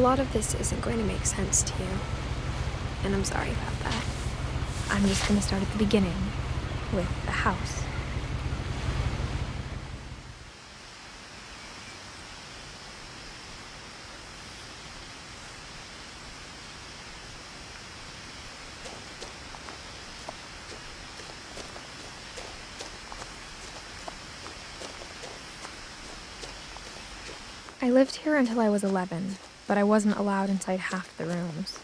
lot of this isn't going to make sense to you, and I'm sorry about that. I'm just going to start at the beginning, with the house. I lived here until I was 11, but I wasn't allowed inside half the rooms.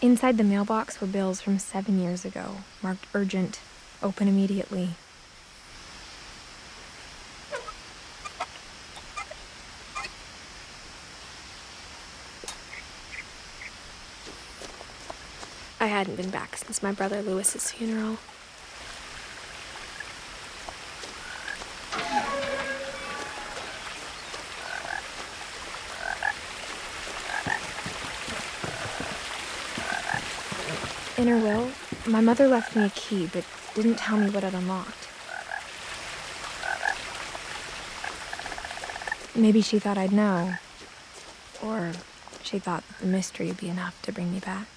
Inside the mailbox were bills from 7 years ago, marked urgent, open immediately. I hadn't been back since my brother Lewis's funeral. In her will, my mother left me a key, but didn't tell me what it unlocked. Maybe she thought I'd know, or she thought that the mystery would be enough to bring me back.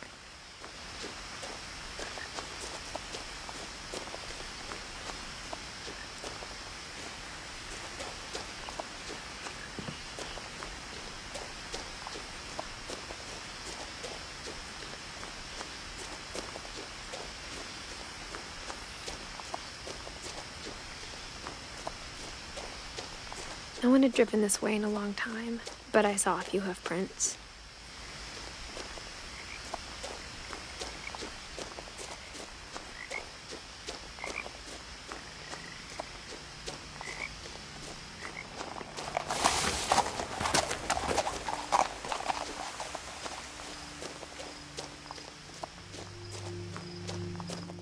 No one had driven this way in a long time, but I saw a few hoof prints.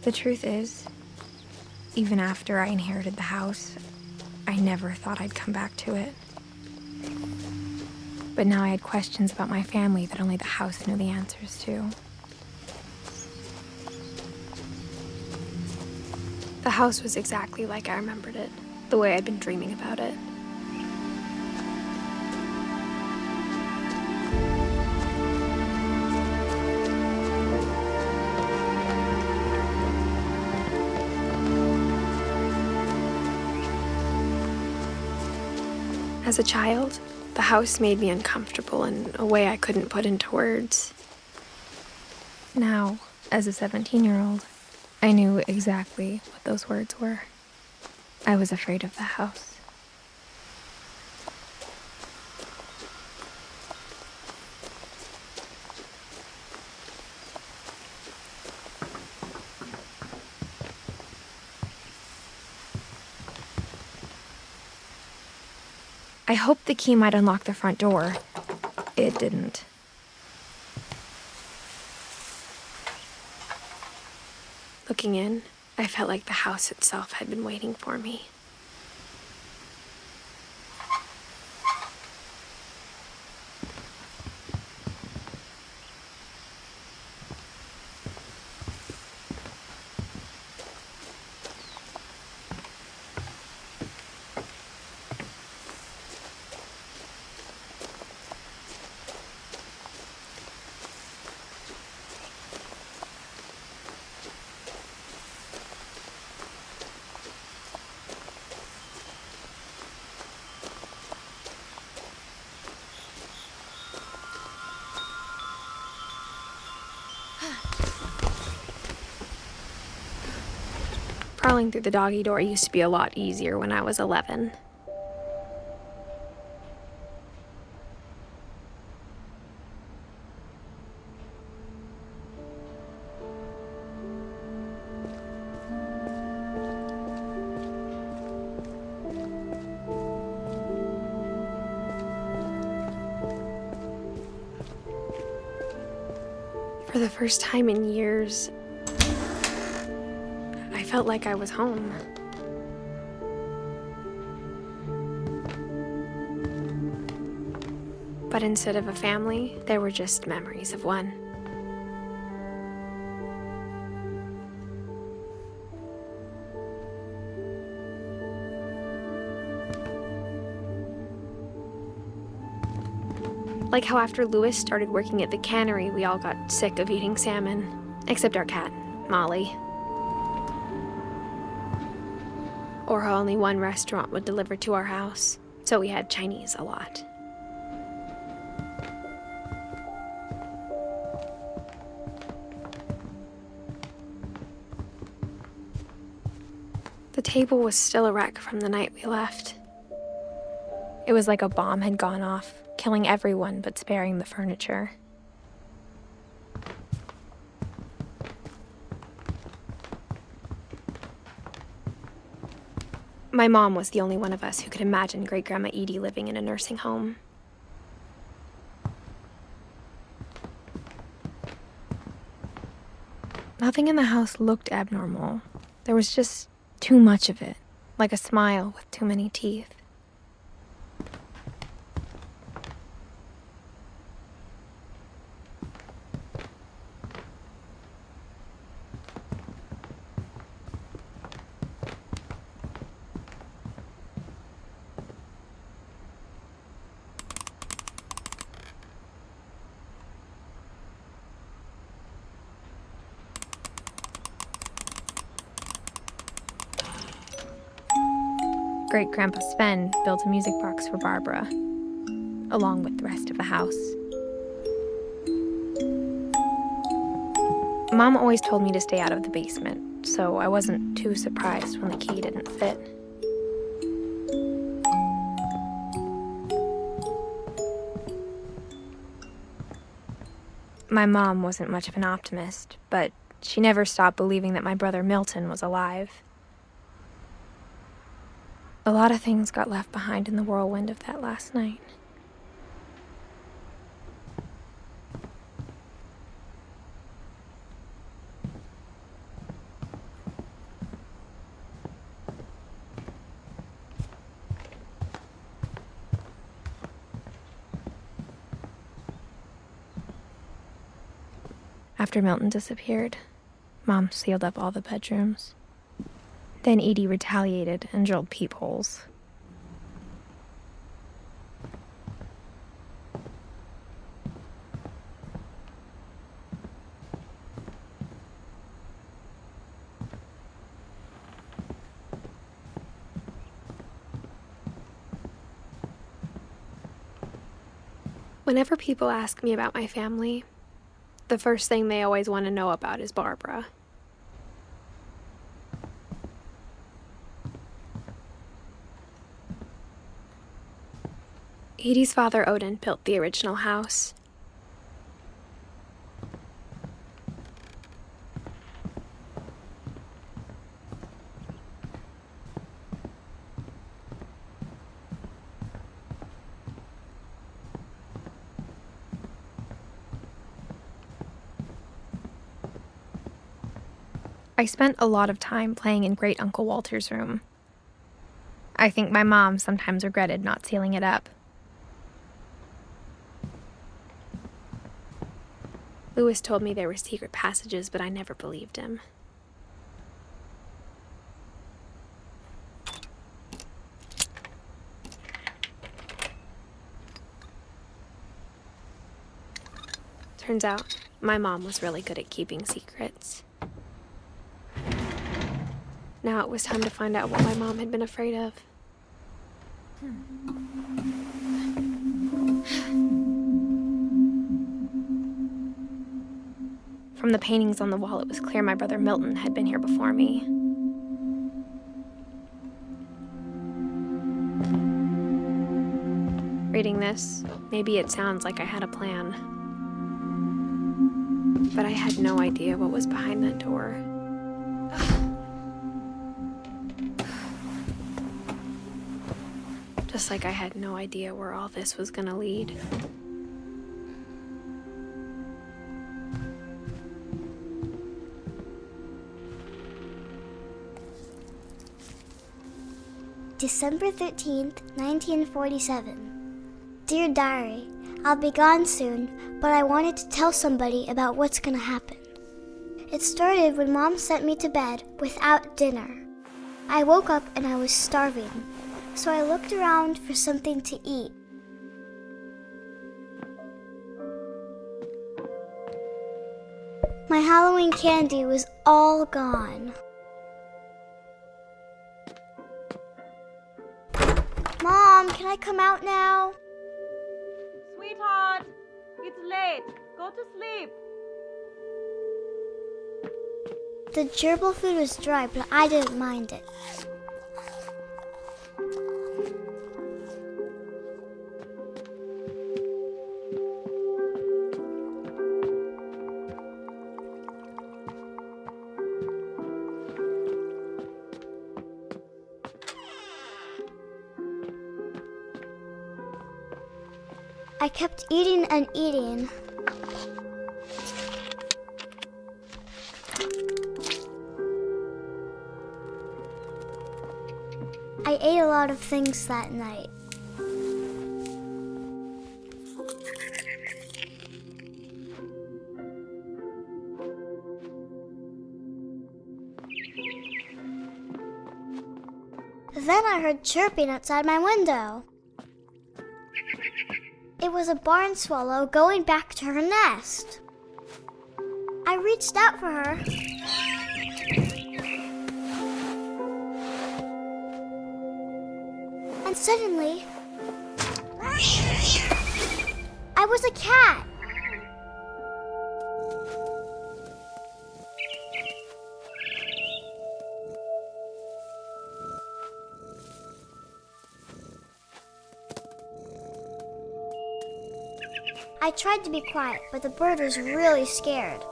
The truth is, even after I inherited the house, I never thought I'd come back to it. But now I had questions about my family that only the house knew the answers to. The house was exactly like I remembered it, the way I'd been dreaming about it. As a child, the house made me uncomfortable in a way I couldn't put into words. Now, as a 17-year-old, I knew exactly what those words were. I was afraid of the house. I hoped the key might unlock the front door. It didn't. Looking in, I felt like the house itself had been waiting for me. Crawling through the doggy door used to be a lot easier when I was 11. For the first time in years, I felt like I was home. But instead of a family, there were just memories of one. Like how after Louis started working at the cannery, we all got sick of eating salmon. Except our cat, Molly. Or how only one restaurant would deliver to our house, so we had Chinese a lot. The table was still a wreck from the night we left. It was like a bomb had gone off, killing everyone but sparing the furniture. My mom was the only one of us who could imagine Great-Grandma Edie living in a nursing home. Nothing in the house looked abnormal. There was just too much of it, like a smile with too many teeth. Great-Grandpa Sven built a music box for Barbara, along with the rest of the house. Mom always told me to stay out of the basement, so I wasn't too surprised when the key didn't fit. My mom wasn't much of an optimist, but she never stopped believing that my brother Milton was alive. A lot of things got left behind in the whirlwind of that last night. After Milton disappeared, Mom sealed up all the bedrooms. Then Edie retaliated and drilled peepholes. Whenever people ask me about my family, the first thing they always want to know about is Barbara. Edie's father, Odin, built the original house. I spent a lot of time playing in Great Uncle Walter's room. I think my mom sometimes regretted not sealing it up. Louis told me there were secret passages, but I never believed him. Turns out, my mom was really good at keeping secrets. Now it was time to find out what my mom had been afraid of. From the paintings on the wall, it was clear my brother Milton had been here before me. Reading this, maybe it sounds like I had a plan. But I had no idea what was behind that door. Just like I had no idea where all this was gonna lead. December 13th, 1947. Dear Diary, I'll be gone soon, but I wanted to tell somebody about what's gonna happen. It started when Mom sent me to bed without dinner. I woke up and I was starving, so I looked around for something to eat. My Halloween candy was all gone. Mom, can I come out now? Sweetheart, it's late. Go to sleep. The gerbil food was dry, but I didn't mind it. I kept eating and eating. I ate a lot of things that night. Then I heard chirping outside my window. It was a barn swallow going back to her nest. I reached out for her. And suddenly, I was a cat. I tried to be quiet, but the bird was really scared.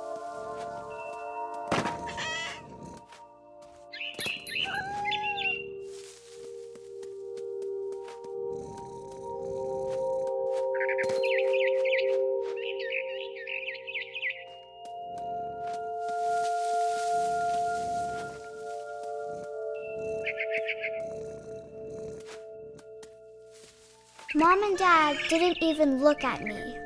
Mom and Dad didn't even look at me.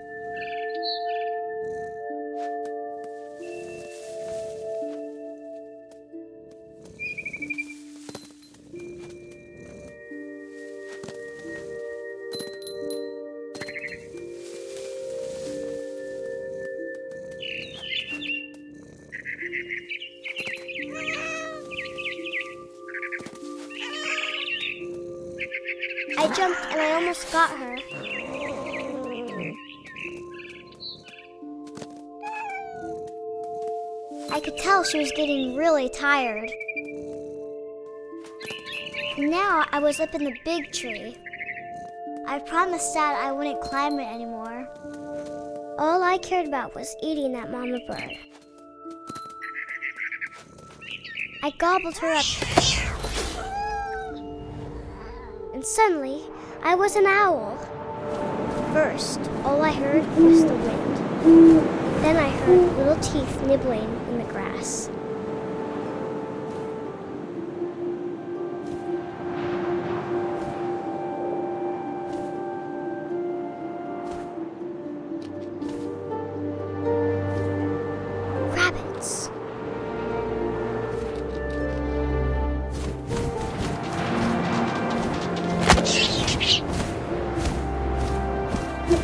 I jumped and I almost got her. I could tell she was getting really tired. Now I was up in the big tree. I promised Dad I wouldn't climb it anymore. All I cared about was eating that mama bird. I gobbled her up. And suddenly, I was an owl. First, all I heard was the wind. Then I heard little teeth nibbling in the grass. Rabbits.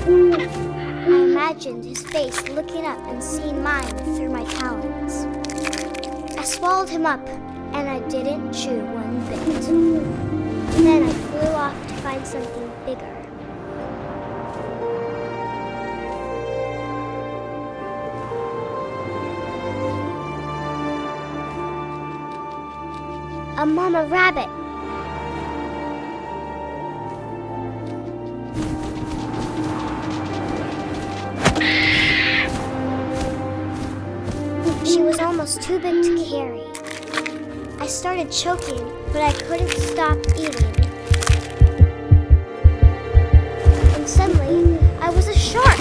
I imagined his face looking up and seeing mine through my talons. I swallowed him up, and I didn't chew one bit. Then I flew off to find something bigger. A mama rabbit. She was almost too big to carry. I started choking, but I couldn't stop eating. And suddenly, I was a shark.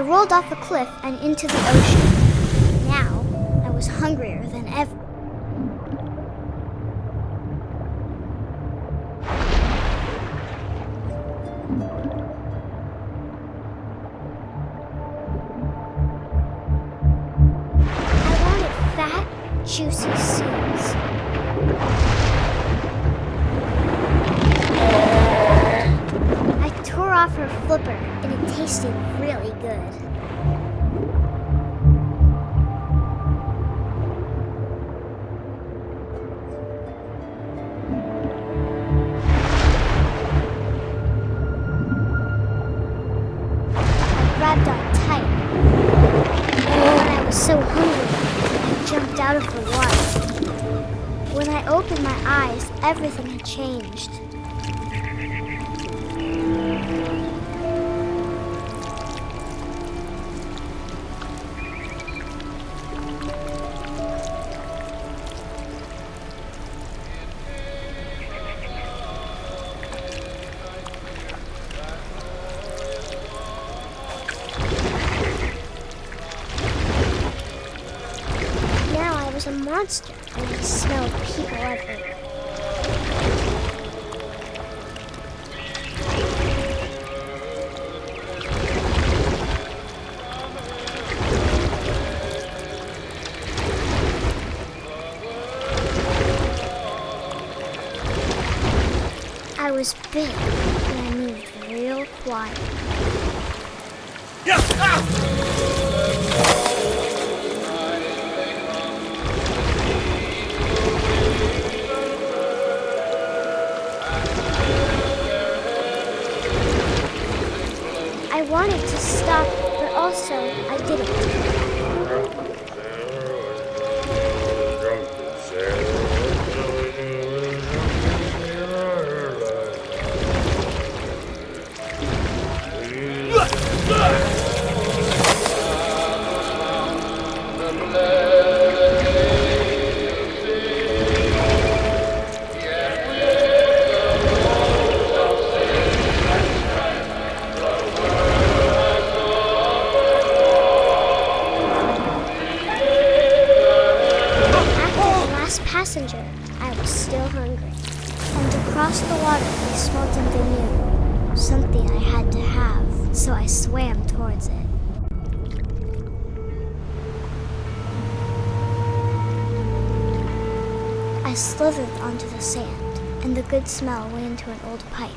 I rolled off a cliff and into the ocean. Now, I was hungrier than ever. I wanted fat, juicy seals. I tore off her flipper, and it tasted really good. I grabbed on tight. And when I was so hungry, I jumped out of the water. When I opened my eyes, everything had changed. Now I was a monster, and I smelled people everywhere. I was big, and I moved real quiet. I wanted to stop, but also I didn't. Passenger, I was still hungry. And across the water, I smelled something new. Something I had to have, so I swam towards it. I slithered onto the sand, and the good smell went into an old pipe.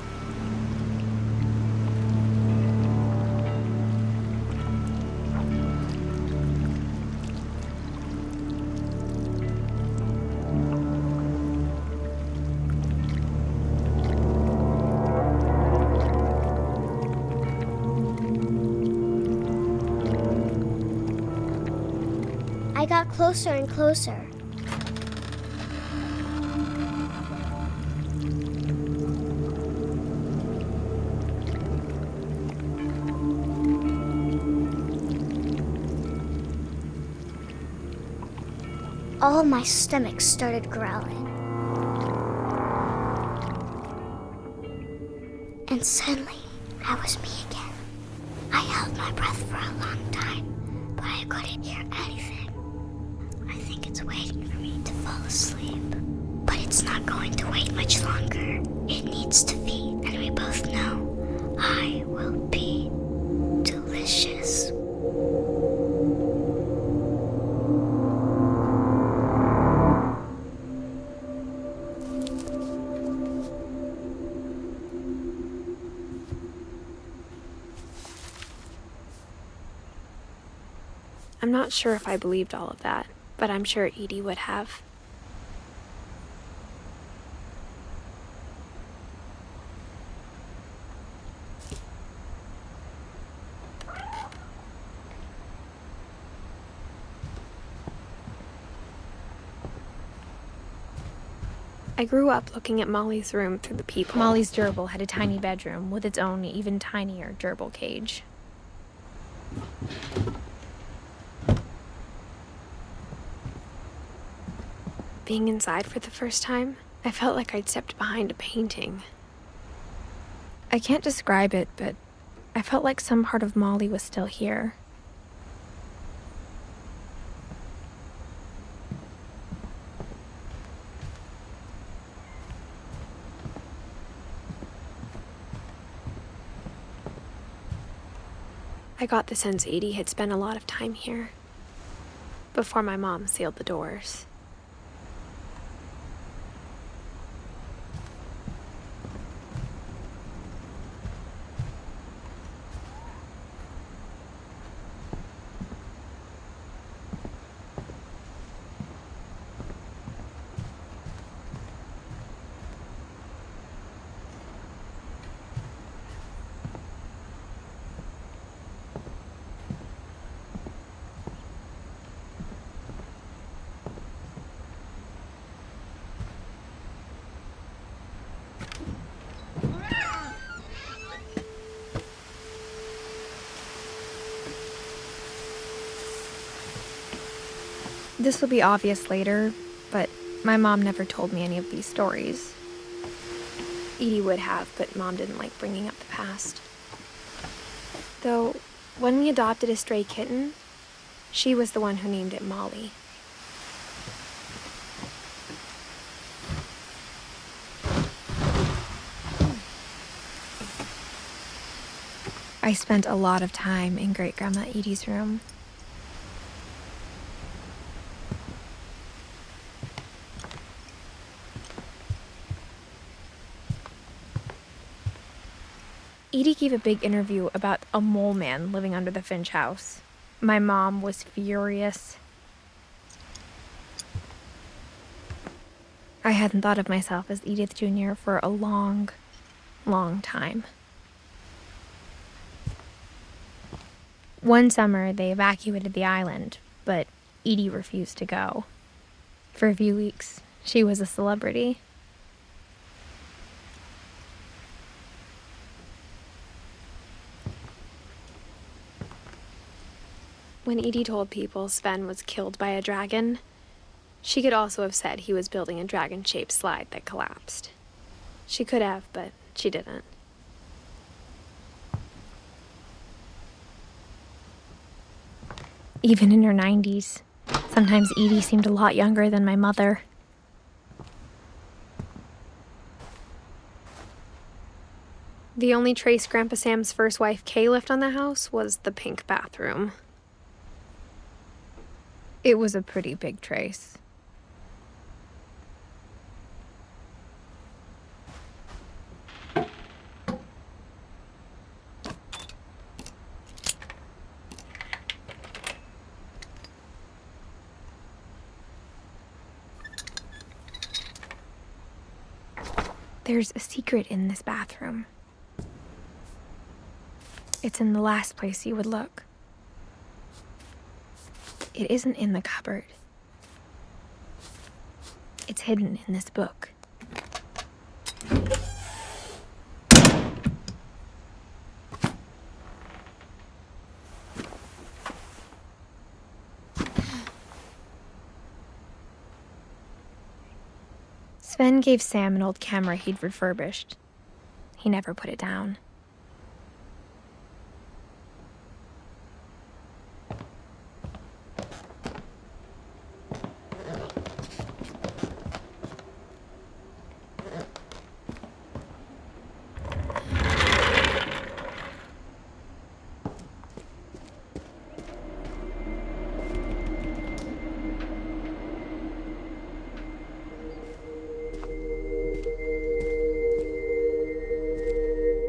I got closer and closer. All of my stomach started growling. And suddenly, I was me again. I held my breath for a long time, but I couldn't hear anything. I think it's waiting for me to fall asleep. But it's not going to wait much longer. It needs to feed, and we both know I will be delicious. I'm not sure if I believed all of that, but I'm sure Edie would have. I grew up looking at Molly's room through the peephole. Molly's gerbil had a tiny bedroom with its own even tinier gerbil cage. Being inside for the first time, I felt like I'd stepped behind a painting. I can't describe it, but I felt like some part of Molly was still here. I got the sense Edie had spent a lot of time here, before my mom sealed the doors. This will be obvious later, but my mom never told me any of these stories. Edie would have, but Mom didn't like bringing up the past. Though, when we adopted a stray kitten, she was the one who named it Molly. I spent a lot of time in Great-Grandma Edie's room. Edie gave a big interview about a mole man living under the Finch house. My mom was furious. I hadn't thought of myself as Edith Jr. for a long, long time. One summer, they evacuated the island, but Edie refused to go. For a few weeks, she was a celebrity. When Edie told people Sven was killed by a dragon, she could also have said he was building a dragon-shaped slide that collapsed. She could have, but she didn't. Even in her 90s, sometimes Edie seemed a lot younger than my mother. The only trace Grandpa Sam's first wife, Kay, left on the house was the pink bathroom. It was a pretty big trace. There's a secret in this bathroom. It's in the last place you would look. It isn't in the cupboard. It's hidden in this book. Sven gave Sam an old camera he'd refurbished. He never put it down.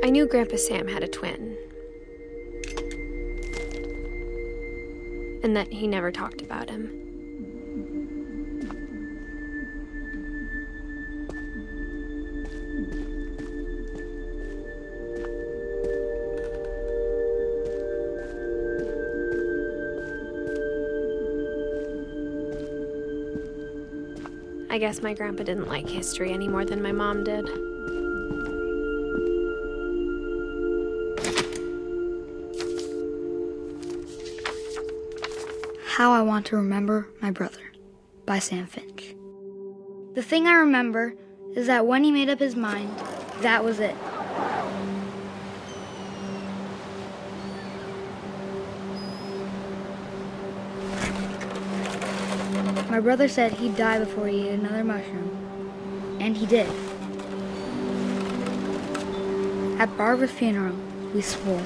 I knew Grandpa Sam had a twin, and that he never talked about him. I guess my grandpa didn't like history any more than my mom did. How I Want to Remember My Brother by Sam Finch. The thing I remember is that when he made up his mind, that was it. My brother said he'd die before he ate another mushroom. And he did. At Barbara's funeral, we swore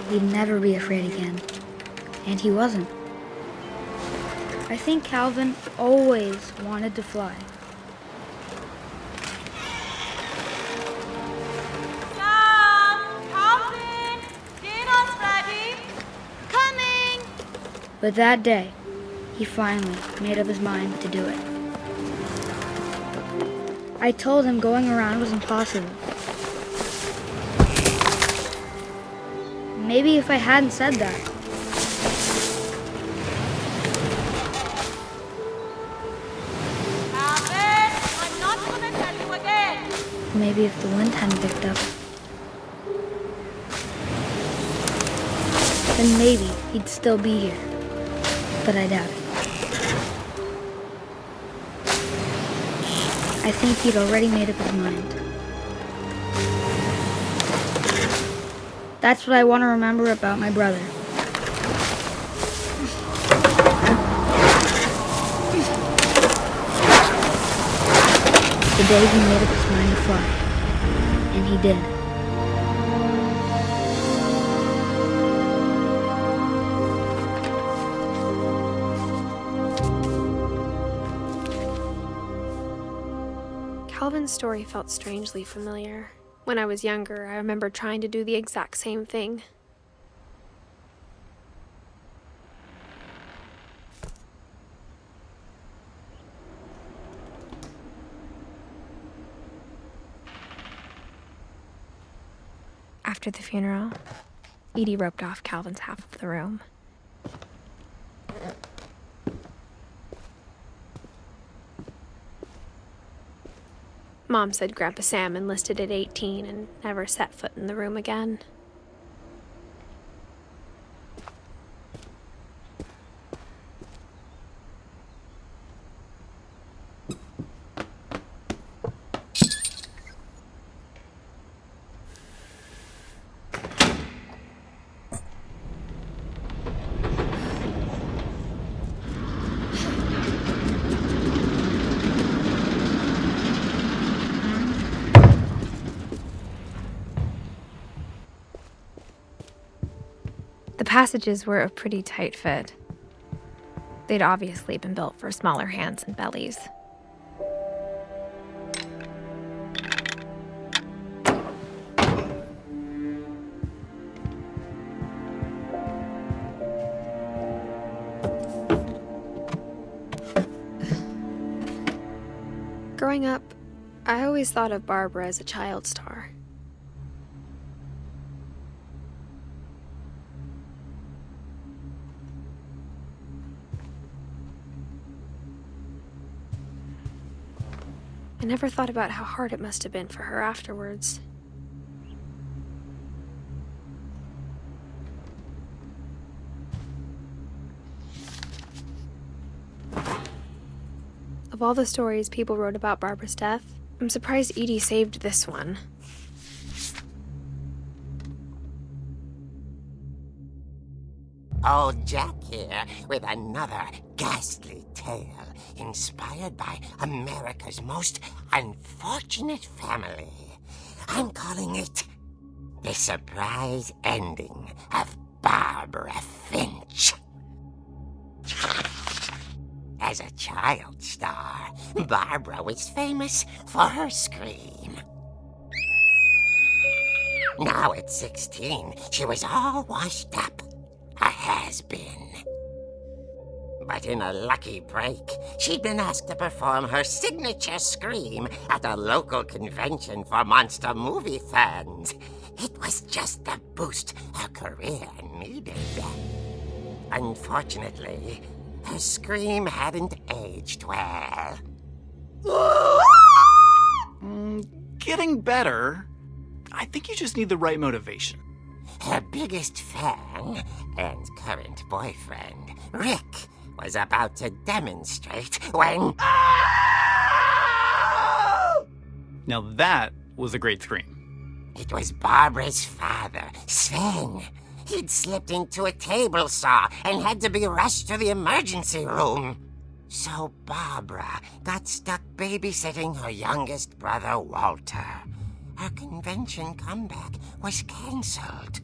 we'd never be afraid again. And he wasn't. I think Calvin always wanted to fly. Sam! Calvin! Dinner's ready! Coming! But that day, he finally made up his mind to do it. I told him going around was impossible. Maybe if I hadn't said that, Calvin! I'm not gonna tell you again! maybe if the wind hadn't picked up, then maybe he'd still be here. But I doubt it. I think he'd already made up his mind. That's what I want to remember about my brother. The day he made up his mind to fly. And he did. Calvin's story felt strangely familiar. When I was younger, I remember trying to do the exact same thing. After the funeral, Edie roped off Calvin's half of the room. Mom said Grandpa Sam enlisted at 18 and never set foot in the room again. The passages were a pretty tight fit. They'd obviously been built for smaller hands and bellies. Growing up, I always thought of Barbara as a child star. I never thought about how hard it must have been for her afterwards. Of all the stories people wrote about Barbara's death, I'm surprised Edie saved this one. Old Jack here with another ghastly tale inspired by America's most unfortunate family. I'm calling it The Surprise Ending of Barbara Finch. As a child star, Barbara was famous for her scream. Now at 16, she was all washed up. A has-been. But in a lucky break, she'd been asked to perform her signature scream at a local convention for monster movie fans. It was just the boost her career needed. Unfortunately, her scream hadn't aged well. Getting better. I think you just need the right motivation. Her biggest fan and current boyfriend, Rick, was about to demonstrate when... Now that was a great scream. It was Barbara's father, Sven. He'd slipped into a table saw and had to be rushed to the emergency room. So Barbara got stuck babysitting her youngest brother, Walter. Her convention comeback was cancelled.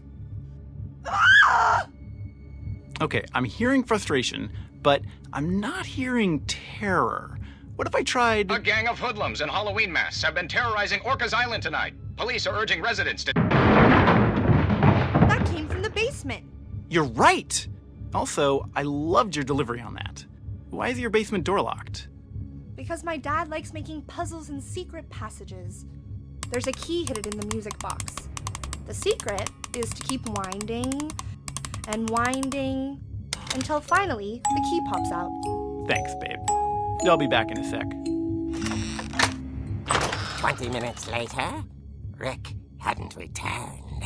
Okay, I'm hearing frustration, but I'm not hearing terror. What if I tried... A gang of hoodlums in Halloween masks have been terrorizing Orcas Island tonight. Police are urging residents to... That came from the basement. You're right! Also, I loved your delivery on that. Why is your basement door locked? Because my dad likes making puzzles and secret passages. There's a key hidden in the music box. The secret is to keep winding and winding until finally the key pops out. Thanks, babe. I'll be back in a sec. 20 minutes later, Rick hadn't returned.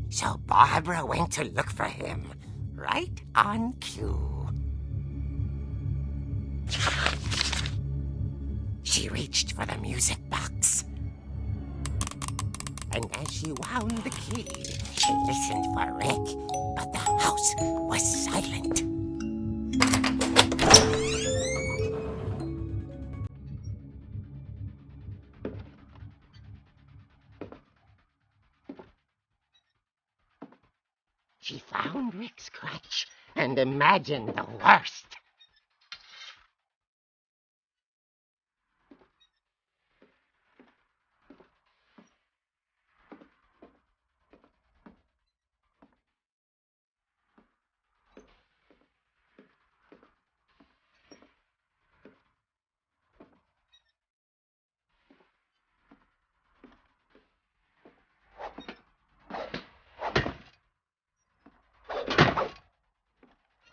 So Barbara went to look for him, right on cue. She reached for the music box. And as she wound the key, she listened for Rick, but the house was silent. She found Rick's crutch and imagined the worst.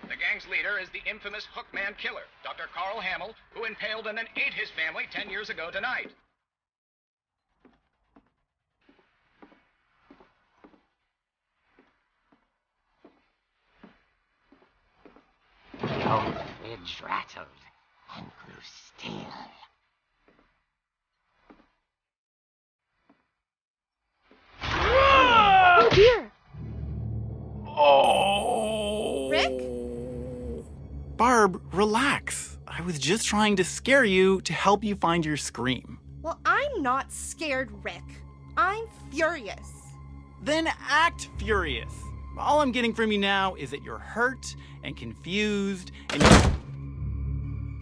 The gang's leader is the infamous Hookman Killer, Dr. Carl Hamill, who impaled and then ate his family 10 years ago tonight. The old fridge rattled and grew still. Oh dear! Oh! Rick? Barb, relax. I was just trying to scare you to help you find your scream. Well, I'm not scared, Rick. I'm furious. Then act furious. All I'm getting from you now is that you're hurt and confused and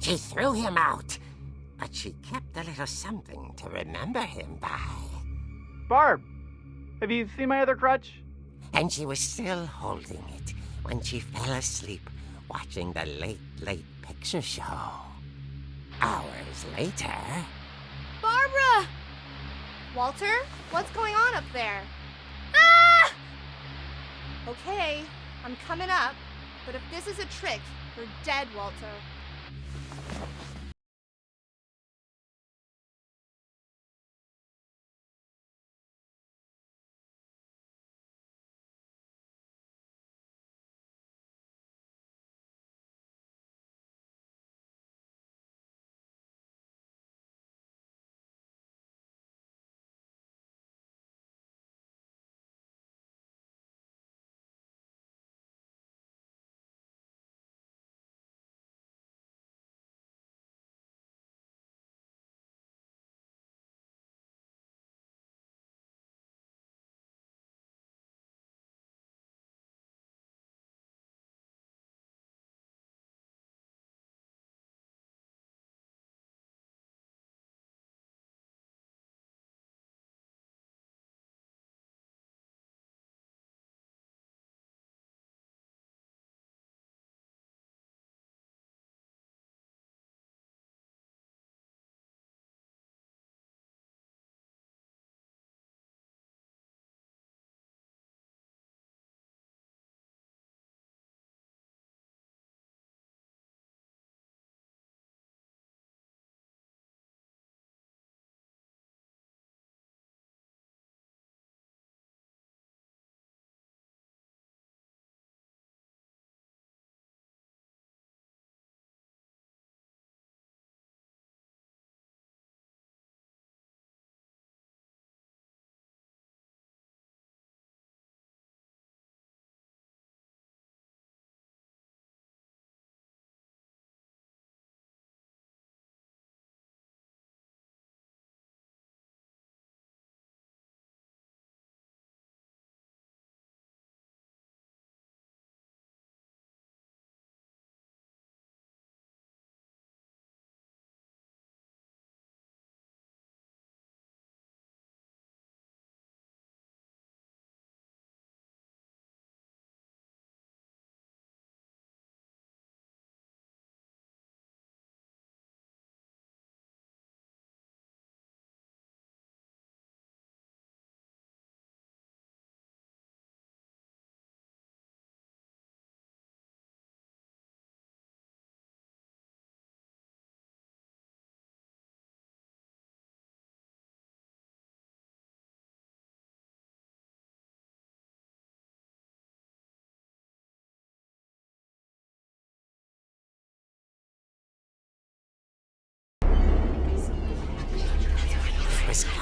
She threw him out, but she kept a little something to remember him by. Barb, have you seen my other crutch? And she was still holding it when she fell asleep watching the late picture show. Hours later... Barbara! Walter, what's going on up there? Ah! Okay, I'm coming up, but if this is a trick, you're dead, Walter.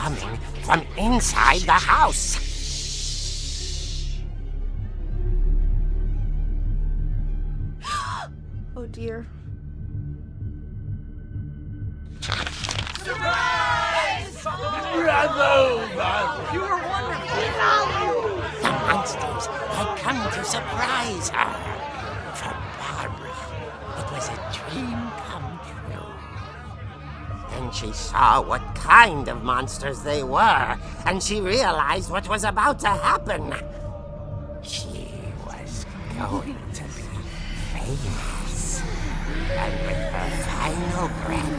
coming from inside the house. Oh dear. The monsters had come to surprise her. For Barbara, it was a dream come true. Then she saw what kind of monsters they were, and she realized what was about to happen. She was going to be famous. And with her final breath,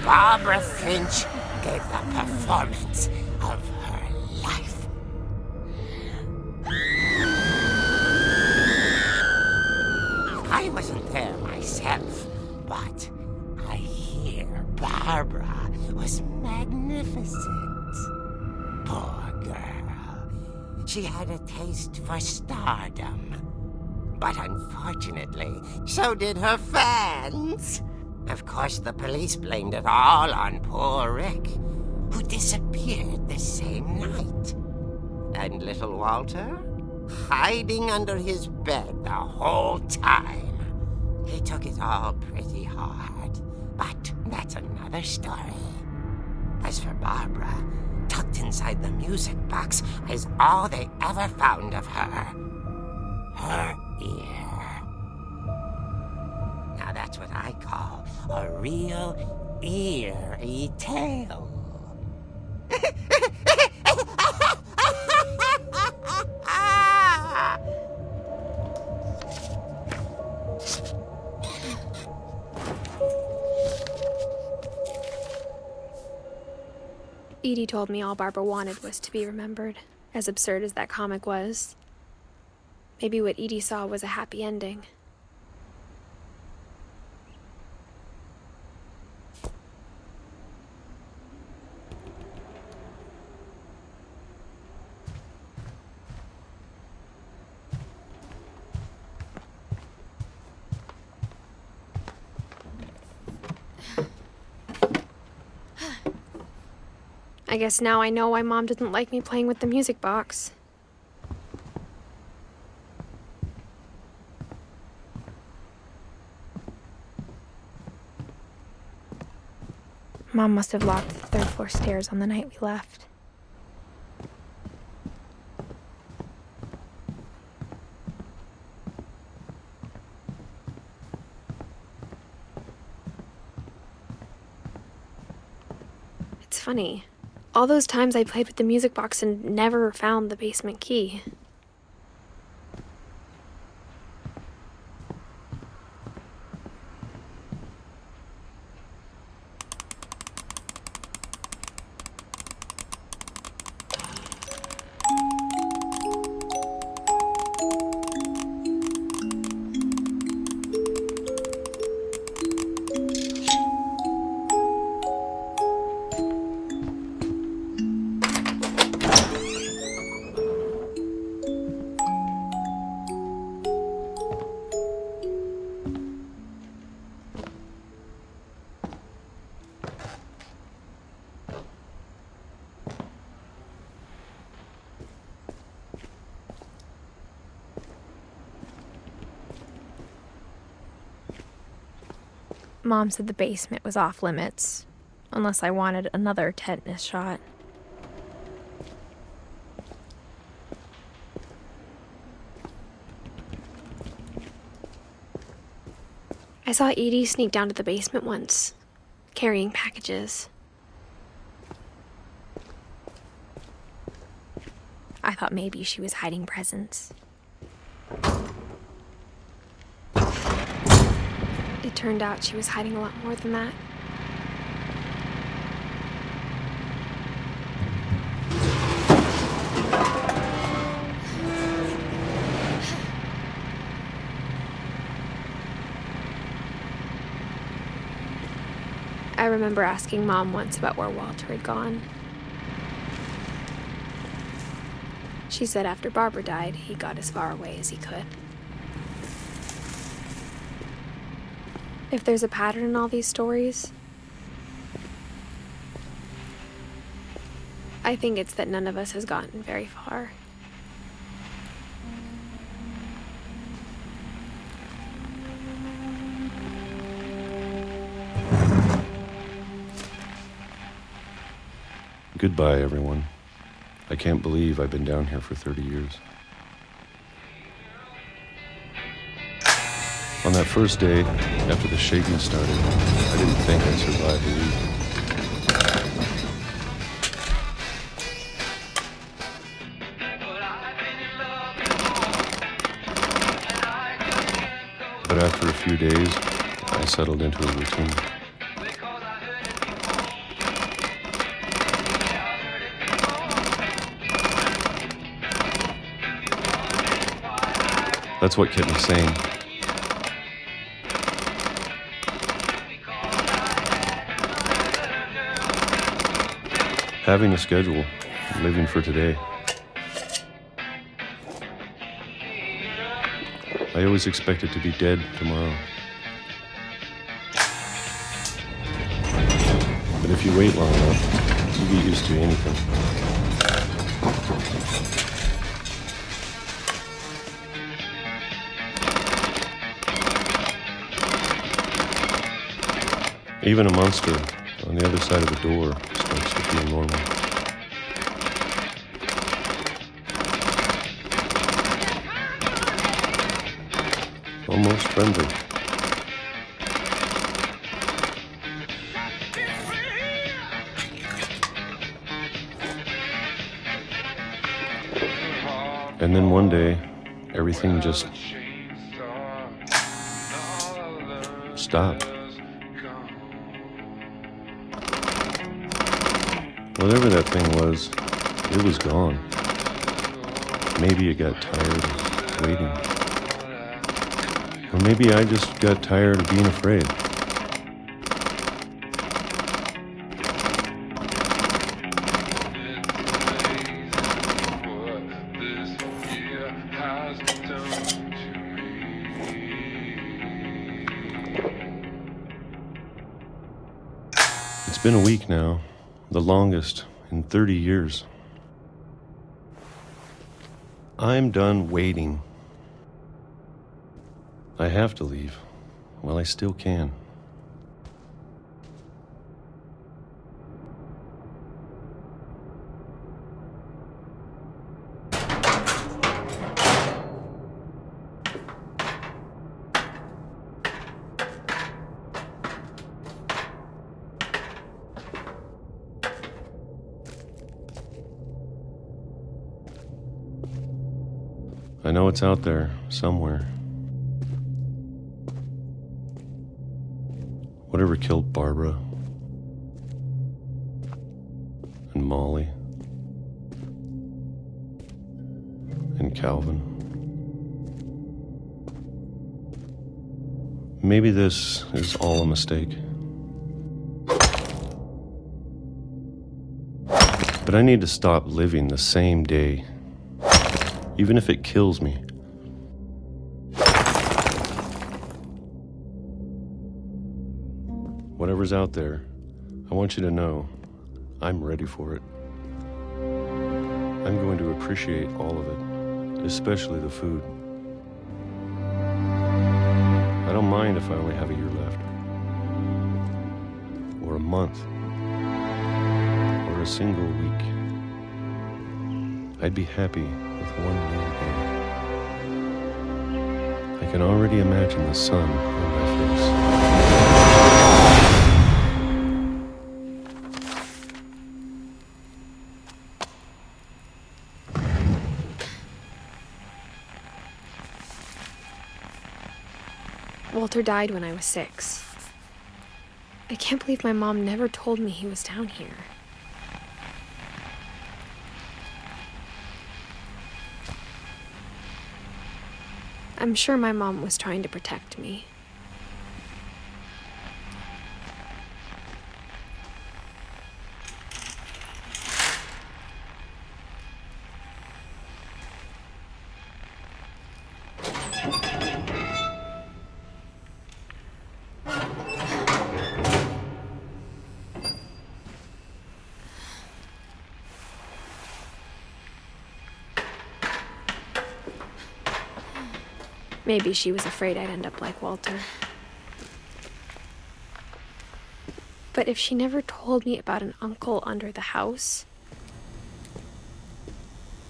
Barbara Finch gave the performance of her life. I wasn't there myself, but I hear Barbara was magnificent. Poor girl. She had a taste for stardom. But unfortunately, so did her fans. Of course, the police blamed it all on poor Rick, who disappeared the same night. And little Walter? Hiding under his bed the whole time. He took it all pretty hard, but that's another story. As for Barbara, tucked inside the music box is all they ever found of her. Her ear. Now that's what I call a real eerie tale. Edie told me all Barbara wanted was to be remembered, as absurd as that comic was. Maybe what Edie saw was a happy ending. I guess now I know why Mom didn't like me playing with the music box. Mom must have locked the third floor stairs on the night we left. It's funny. All those times I played with the music box and never found the basement key. Mom said the basement was off limits, unless I wanted another tetanus shot. I saw Edie sneak down to the basement once, carrying packages. I thought maybe she was hiding presents. It turned out she was hiding a lot more than that. I remember asking Mom once about where Walter had gone. She said after Barbara died, he got as far away as he could. If there's a pattern in all these stories, I think it's that none of us has gotten very far. Goodbye, everyone. I can't believe I've been down here for 30 years. On that first day, after the shaking started, I didn't think I'd survive a week. But after a few days, I settled into a routine. That's what kept me sane. Having a schedule, living for today. I always expected to be dead tomorrow. But if you wait long enough, you get used to anything. Even a monster on the other side of the door starts to feel normal. Almost friendly. And then one day, everything just stopped. Whatever that thing was, it was gone. Maybe it got tired of waiting. Or maybe I just got tired of being afraid. It's been a week now. The longest in 30 years. I'm done waiting. I have to leave while I still can. I know it's out there, somewhere. Whatever killed Barbara and Molly and Calvin. Maybe this is all a mistake. But I need to stop living the same day. Even if it kills me. Whatever's out there, I want you to know I'm ready for it. I'm going to appreciate all of it, especially the food. I don't mind if I only have a year left, or a month, or a single week. I'd be happy with one more day. I can already imagine the sun on my face. Walter died when I was 6. I can't believe my mom never told me he was down here. I'm sure my mom was trying to protect me. Maybe she was afraid I'd end up like Walter. But if she never told me about an uncle under the house,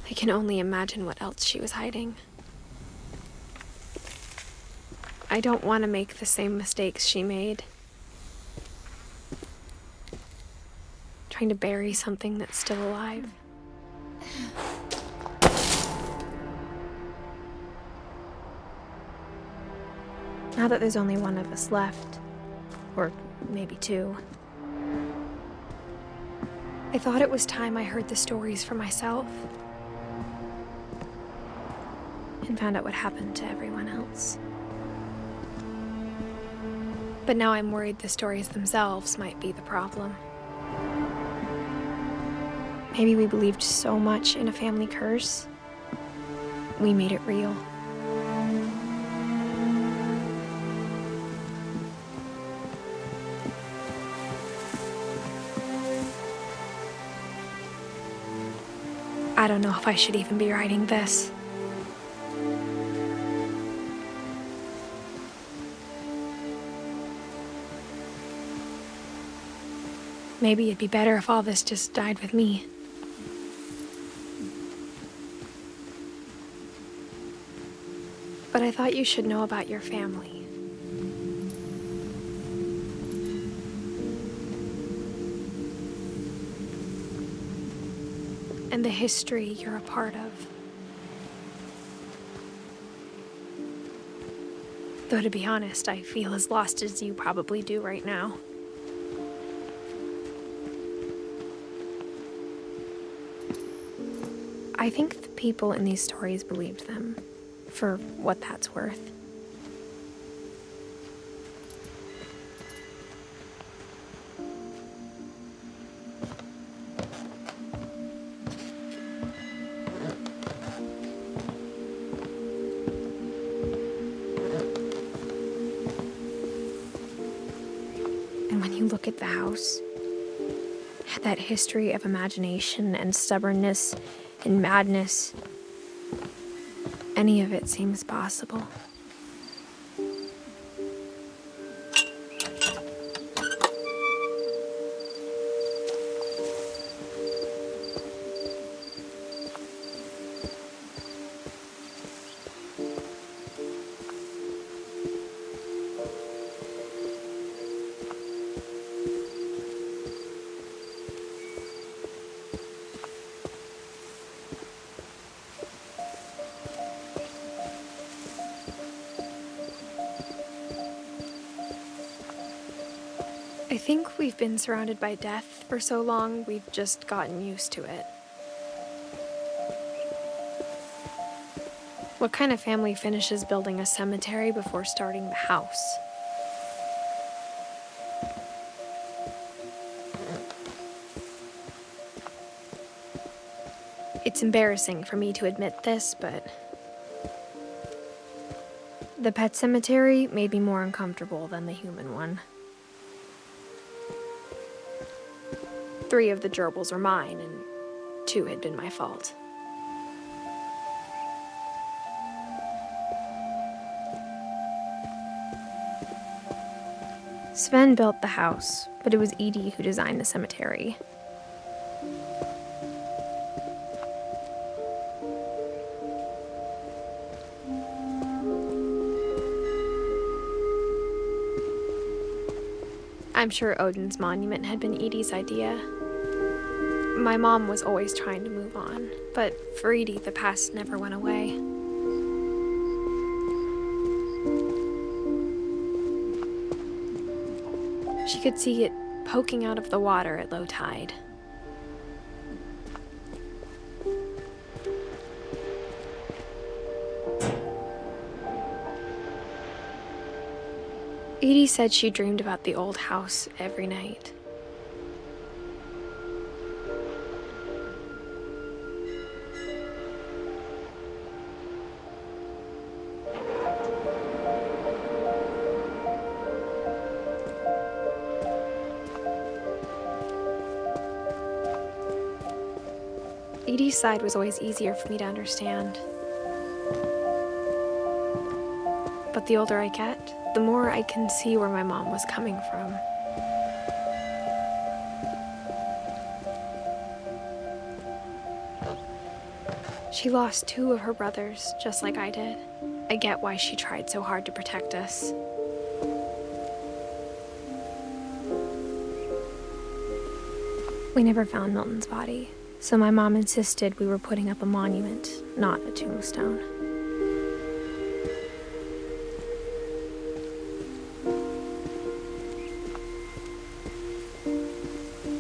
I can only imagine what else she was hiding. I don't want to make the same mistakes she made. Trying to bury something that's still alive. Now that there's only one of us left, or maybe two, I thought it was time I heard the stories for myself and found out what happened to everyone else. But now I'm worried the stories themselves might be the problem. Maybe we believed so much in a family curse, we made it real. I don't know if I should even be writing this. Maybe it'd be better if all this just died with me. But I thought you should know about your family. And the history you're a part of. Though to be honest, I feel as lost as you probably do right now. I think the people in these stories believed them, for what that's worth. And when you look at the house, it had that history of imagination and stubbornness and madness. Any of it seems possible. I think we've been surrounded by death for so long, we've just gotten used to it. What kind of family finishes building a cemetery before starting the house? It's embarrassing for me to admit this, but the pet cemetery made me more uncomfortable than the human one. 3 of the gerbils were mine, and 2 had been my fault. Sven built the house, but it was Edie who designed the cemetery. I'm sure Odin's monument had been Edie's idea. My mom was always trying to move on, but for Edie, the past never went away. She could see it poking out of the water at low tide. Edie said she dreamed about the old house every night. Edie's side was always easier for me to understand. But the older I get, the more I can see where my mom was coming from. She lost 2 of her brothers, just like I did. I get why she tried so hard to protect us. We never found Milton's body, so my mom insisted we were putting up a monument, not a tombstone.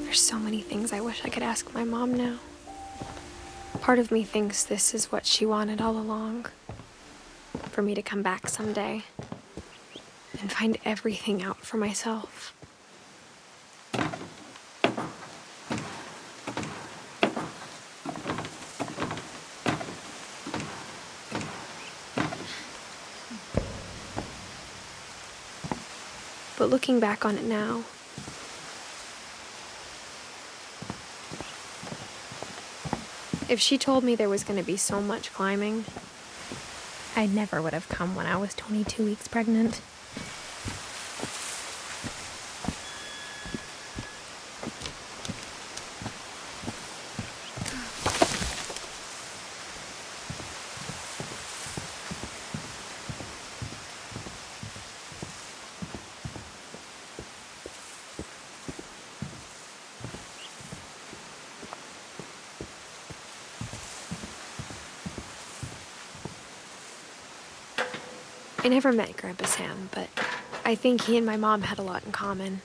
There's so many things I wish I could ask my mom now. Part of me thinks this is what she wanted all along. For me to come back someday and find everything out for myself. But looking back on it now, if she told me there was going to be so much climbing, I never would have come when I was 22 weeks pregnant. I never met Grandpa Sam, but I think he and my mom had a lot in common.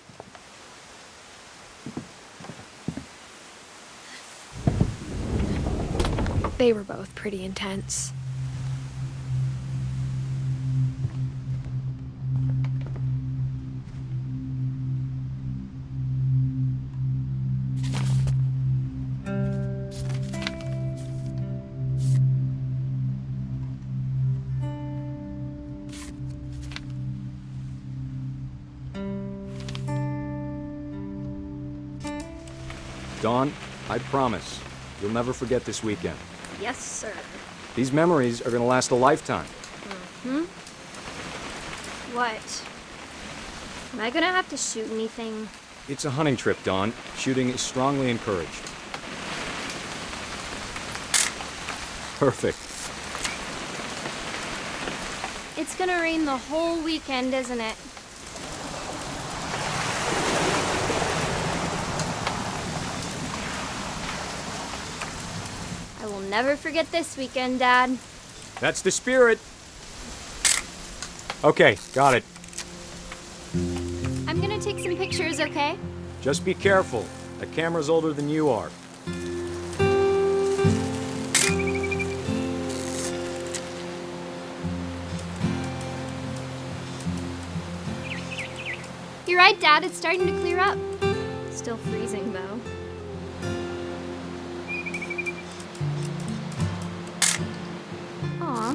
They were both pretty intense. Dawn, I promise, you'll never forget this weekend. Yes, sir. These memories are gonna last a lifetime. What? Am I gonna have to shoot anything? It's a hunting trip, Dawn. Shooting is strongly encouraged. Perfect. It's gonna rain the whole weekend, isn't it? I will never forget this weekend, Dad. That's the spirit. Okay, got it. I'm gonna take some pictures, okay? Just be careful. The camera's older than you are. You're right, Dad. It's starting to clear up. Still freezing, though. Aw.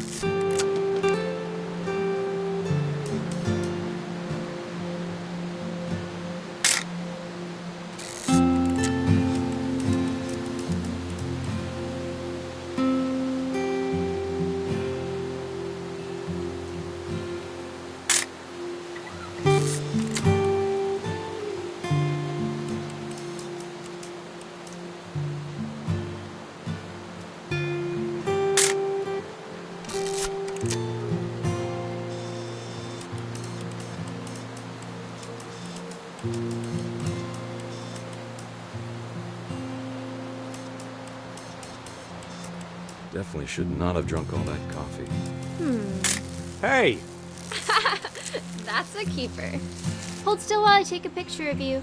Definitely should not have drunk all that coffee. Hey! That's a keeper. Hold still while I take a picture of you.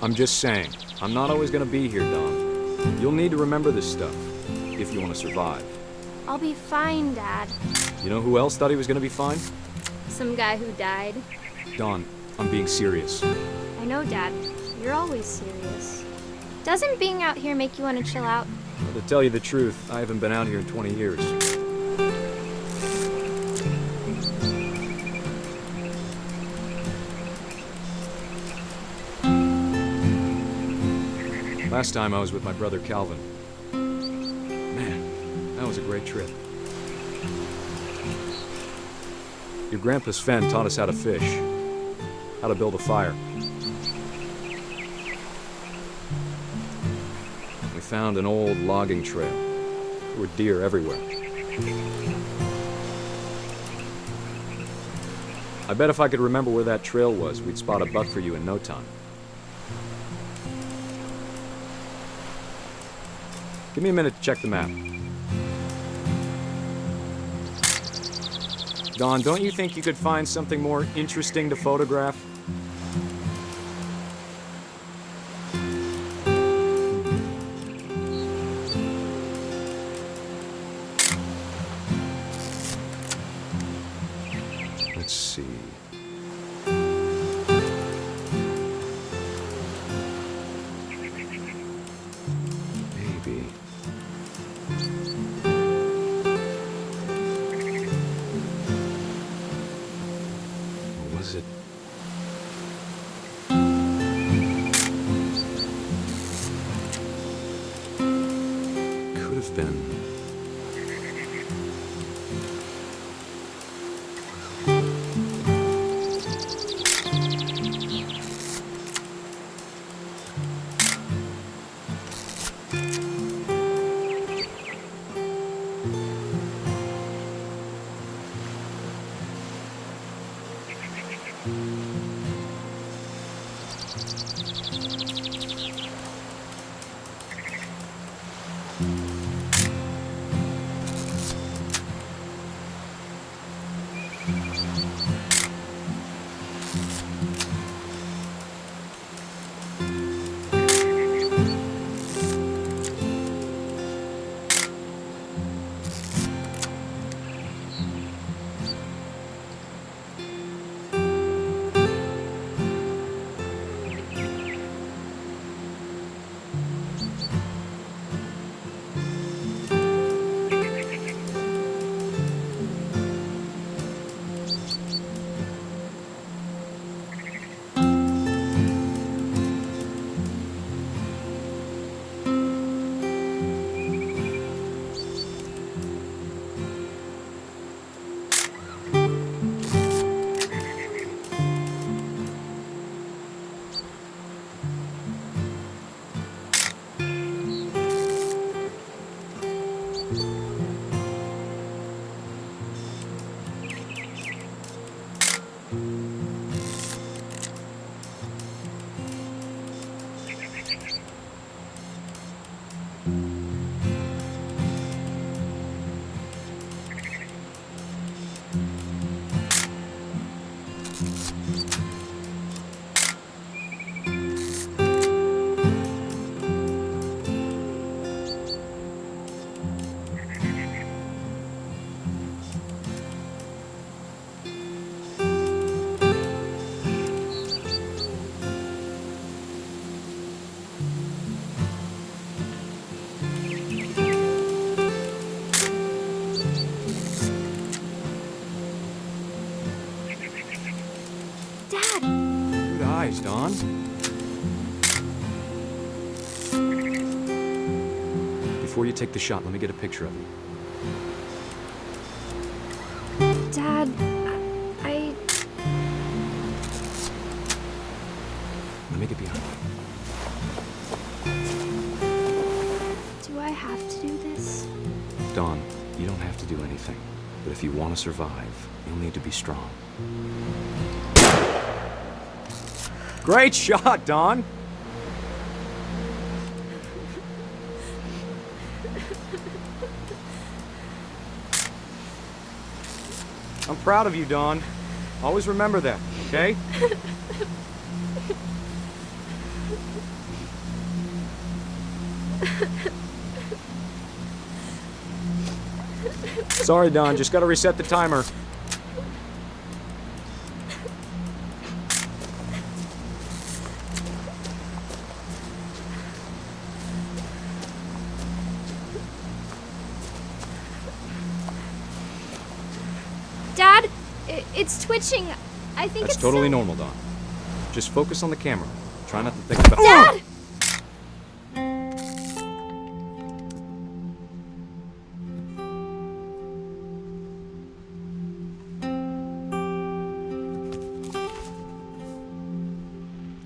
I'm just saying, I'm not always gonna be here, Dawn. You'll need to remember this stuff, if you want to survive. I'll be fine, Dad. You know who else thought he was gonna be fine? Some guy who died. Dawn, I'm being serious. I know, Dad. You're always serious. Doesn't being out here make you want to chill out? Well, to tell you the truth, I haven't been out here in 20 years. Last time I was with my brother Calvin. Man, that was a great trip. Your grandpa Sven taught us how to fish, how to build a fire. We found an old logging trail. There were deer everywhere. I bet if I could remember where that trail was, we'd spot a buck for you in no time. Give me a minute to check the map. Don, don't you think you could find something more interesting to photograph? Let's see. Maybe. Or was it? Could have been. Don. Before you take the shot, let me get a picture of you. Dad, Let me get behind you. do I have to do this? Don, you don't have to do anything. But if you want to survive, you'll need to be strong. Great shot, Don! I'm proud of you, Don. Always remember that, okay? Sorry, Don. Just gotta reset the timer. Dad, it's twitching. I think That's it's totally so... normal, Don. Just focus on the camera. Try not to think about... Dad!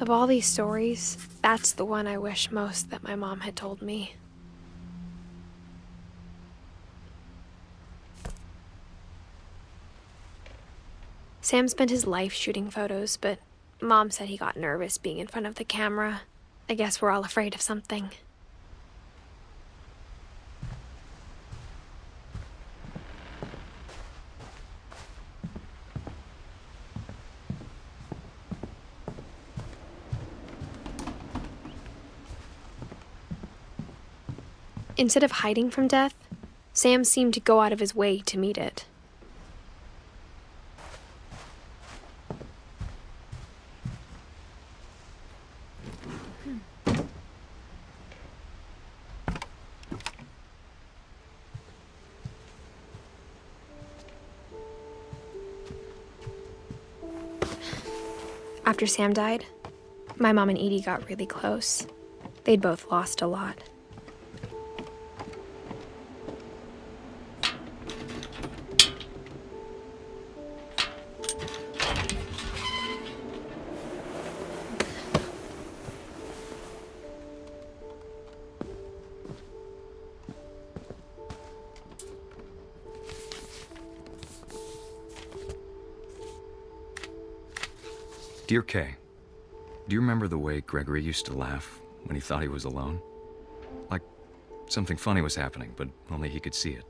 Of all these stories, that's the one I wish most that my mom had told me. Sam spent his life shooting photos, but Mom said he got nervous being in front of the camera. I guess we're all afraid of something. Instead of hiding from death, Sam seemed to go out of his way to meet it. After Sam died, my mom and Edie got really close. They'd both lost a lot. Dear Kay, do you remember the way Gregory used to laugh when he thought he was alone? Like something funny was happening, but only he could see it.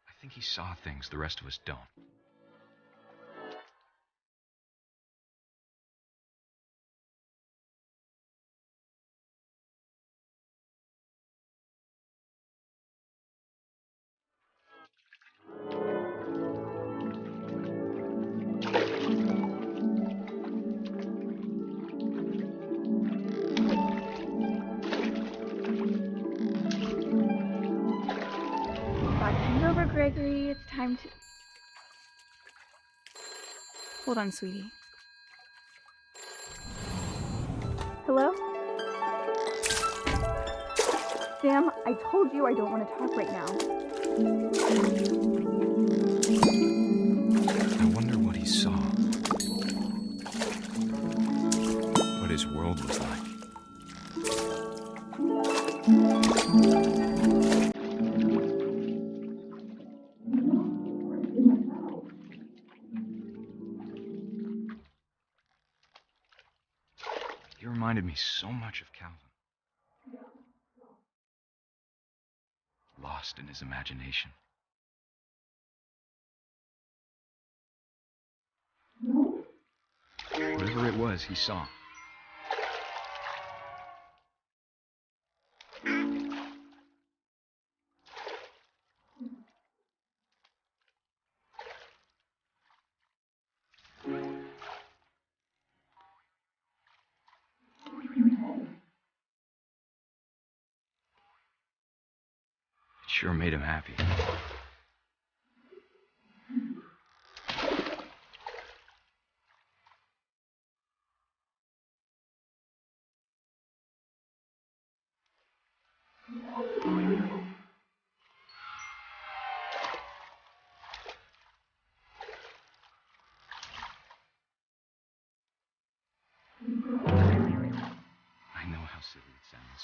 I think he saw things the rest of us don't. Gregory, it's time to... Hold on, sweetie. Hello? Sam, I told you I don't want to talk right now. I wonder what he saw. What his world was like. He reminded me so much of Calvin. Lost in his imagination. Whatever it was, he saw. It sure made him happy. I know how silly it sounds.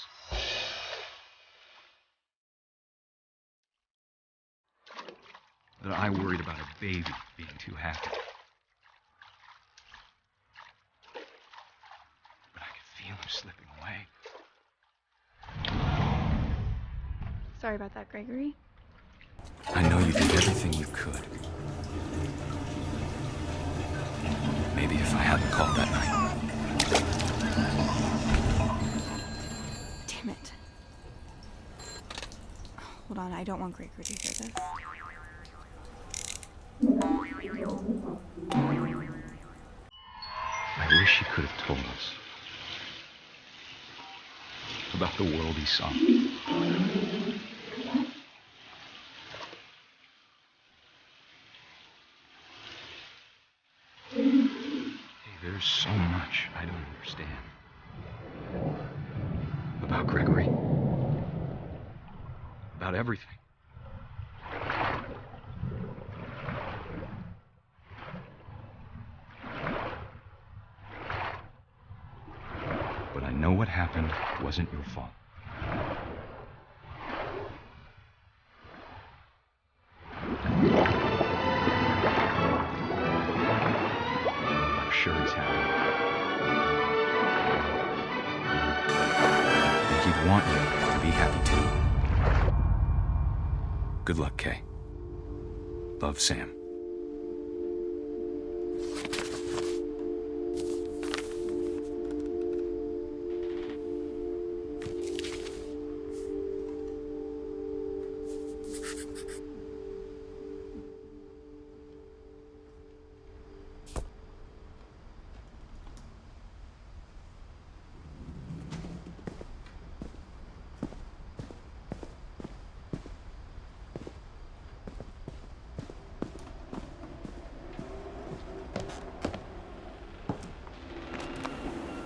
That I worried about a baby being too happy. But I could feel him slipping away. Sorry about that, Gregory. I know you did everything you could. Maybe if I hadn't called that night. Damn it. Hold on, I don't want Gregory to hear this. I wish he could have told us about the world he saw. Hey, there's so much I don't understand about Gregory, about everything. know what happened wasn't your fault. I'm sure he's happy. And he'd want you to be happy too. Good luck, Kay. Love, Sam.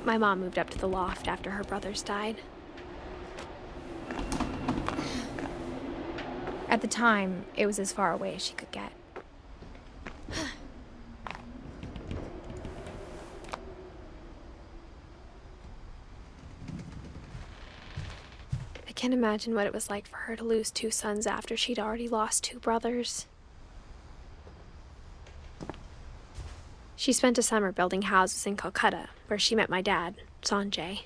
My mom moved up to the loft after her brothers died. At the time, it was as far away as she could get. I can't imagine what it was like for her to lose 2 sons after she'd already lost 2 brothers. She spent a summer building houses in Calcutta, where she met my dad, Sanjay.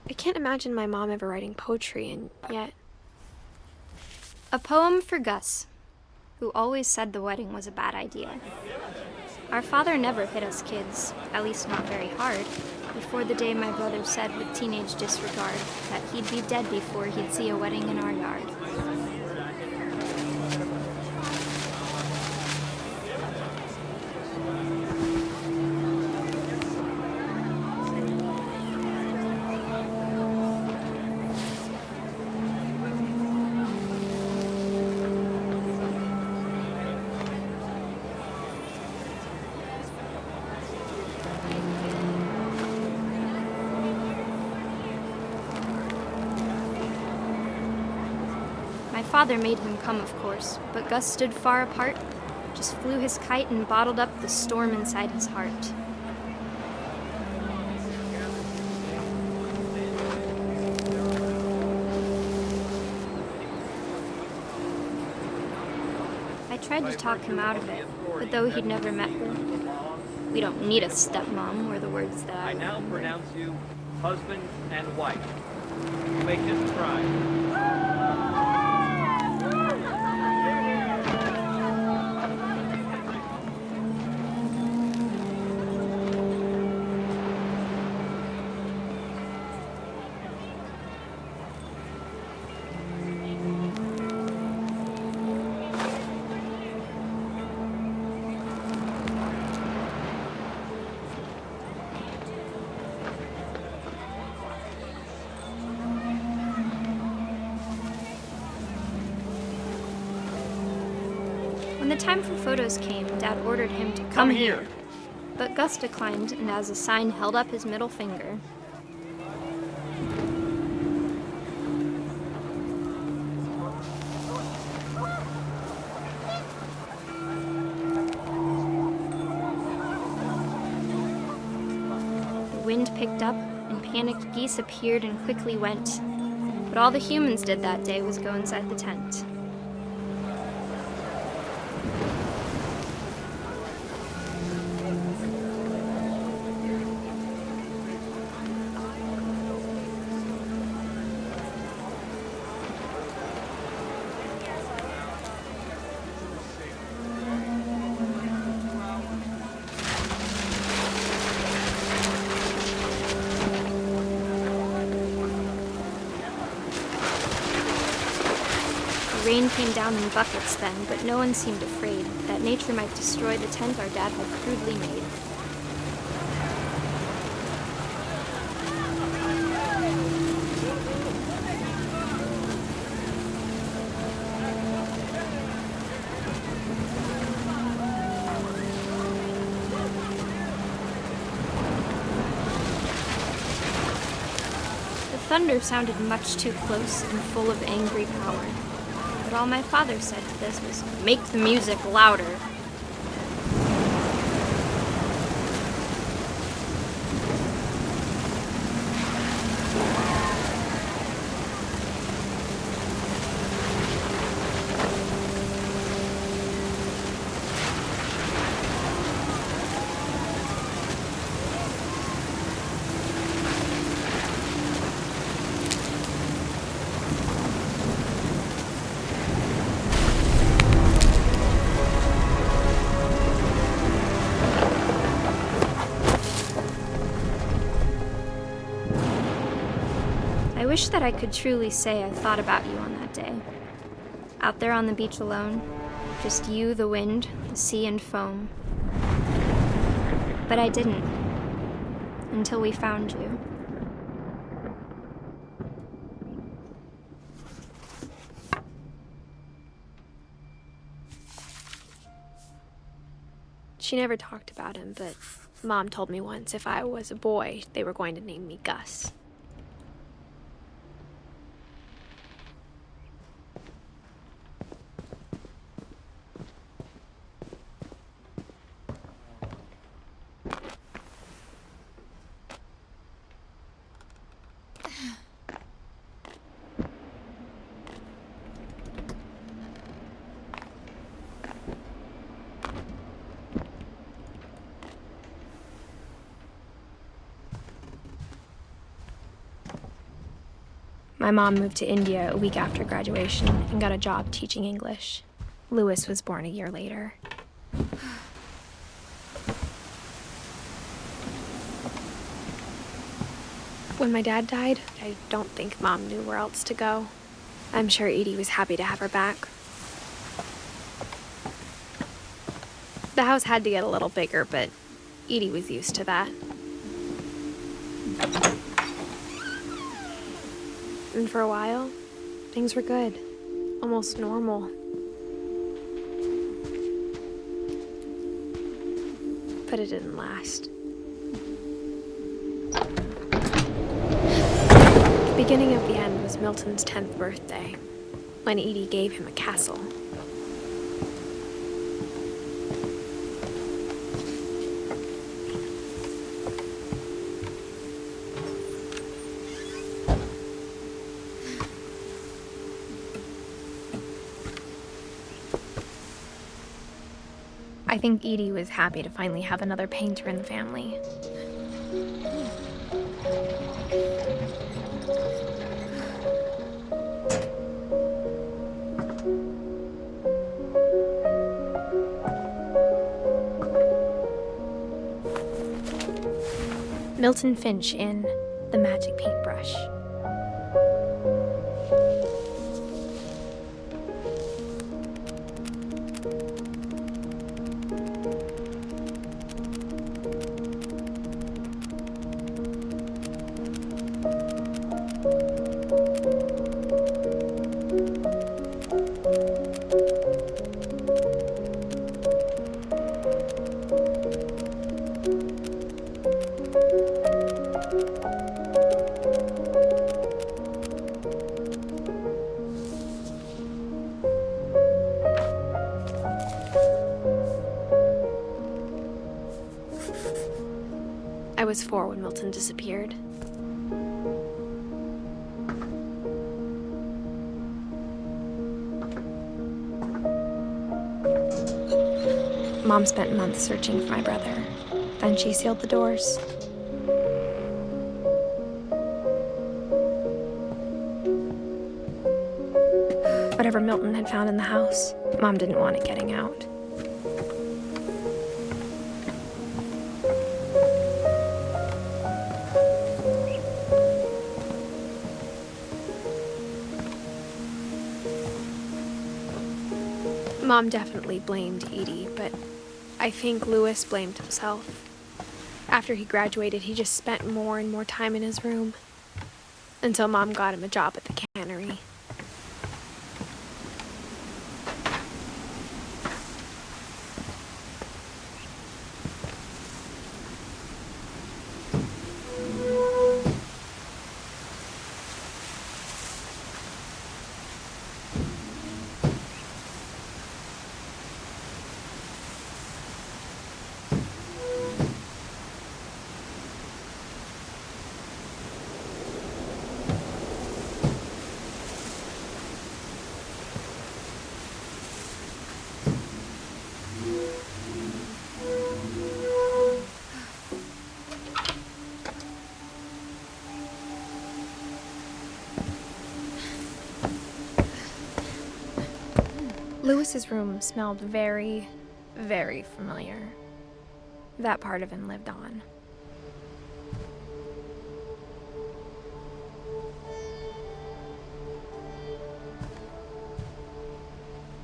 I can't imagine my mom ever writing poetry, and yet... A poem for Gus, who always said the wedding was a bad idea. Our father never hit us kids, at least not very hard, before the day my brother said with teenage disregard that he'd be dead before he'd see a wedding in our yard. My father made him come, of course, but Gus stood far apart, just flew his kite and bottled up the storm inside his heart. I I tried to talk him out of it, but though he'd never met her, "We don't need a stepmom," were the words that I now remember. pronounce you husband and wife. You may kiss the bride. When the time for photos came, Dad ordered him to come here. But Gus declined, and as a sign held up his middle finger. The wind picked up, and panicked geese appeared and quickly went. But all the humans did that day was go inside the tent. The rain came down in buckets then, but no one seemed afraid that nature might destroy the tent our dad had crudely made. The thunder sounded much too close and full of angry power. But all my father said to this was, "Make the music louder." I wish that I could truly say I thought about you on that day. Out there on the beach alone, just you, the wind, the sea, and foam. But I didn't, until we found you. She never talked about him, but Mom told me once if I was a boy, they were going to name me Gus. My mom moved to India a week after graduation and got a job teaching English. Louis was born a year later. When my dad died, I don't think Mom knew where else to go. I'm sure Edie was happy to have her back. The house had to get a little bigger, but Edie was used to that. And for a while, things were good, almost normal. But it didn't last. The beginning of the end was Milton's 10th birthday, when Edie gave him a castle. I think Edie was happy to finally have another painter in the family. Milton Finch in The Magic Paintbrush. I was 4 when Milton disappeared. Mom spent months searching for my brother. Then she sealed the doors. Whatever Milton had found in the house, Mom didn't want it getting out. Mom definitely blamed Edie, but I think Louis blamed himself. After he graduated, he just spent more and more time in his room, until Mom got him a job at the cannery. Louis's room smelled very, very familiar. That part of him lived on.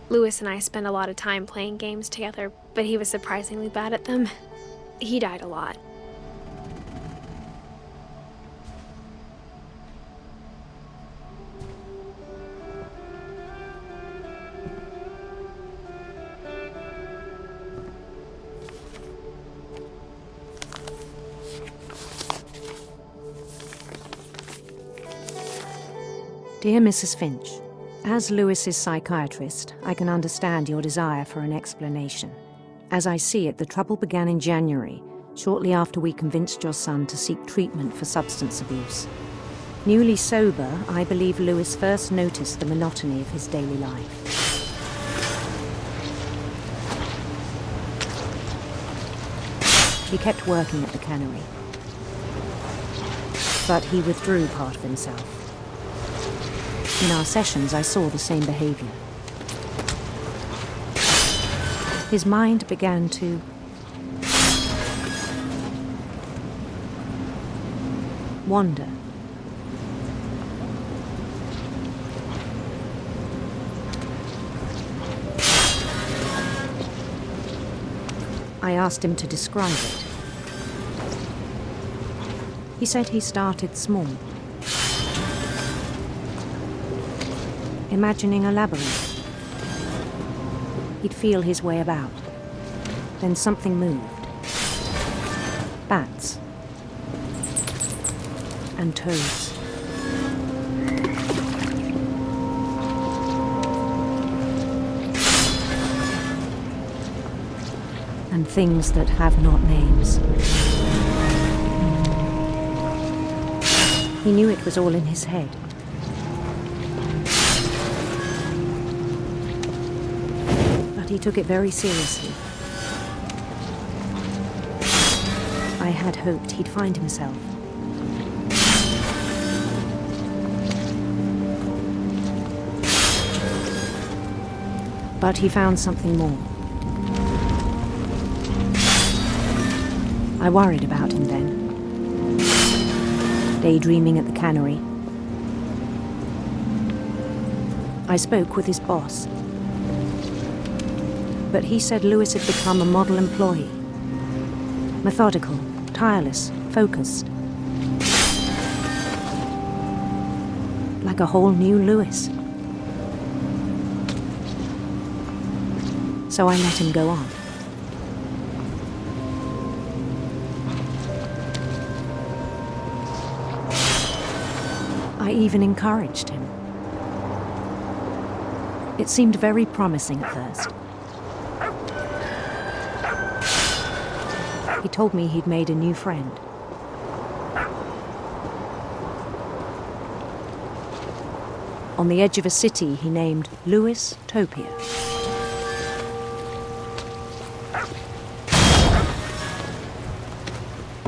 Louis and I spent a lot of time playing games together, but he was surprisingly bad at them. He died a lot. Dear Mrs. Finch, as Louis's psychiatrist, I can understand your desire for an explanation. As I see it, the trouble began in January, shortly after we convinced your son to seek treatment for substance abuse. Newly sober, I believe Louis first noticed the monotony of his daily life. He kept working at the cannery, but he withdrew part of himself. In our sessions, I saw the same behavior. His mind began to wander. I asked him to describe it. He said he started small, imagining a labyrinth. He'd feel his way about. Then something moved. Bats. And toads. And things that have not names. He knew it was all in his head. He took it very seriously. I had hoped he'd find himself. But he found something more. I worried about him then, daydreaming at the cannery. I spoke with his boss, but he said Lewis had become a model employee. Methodical, tireless, focused. Like a whole new Lewis. So I let him go on. I even encouraged him. It seemed very promising at first. He told me he'd made a new friend. On the edge of a city he named Lewis Topia.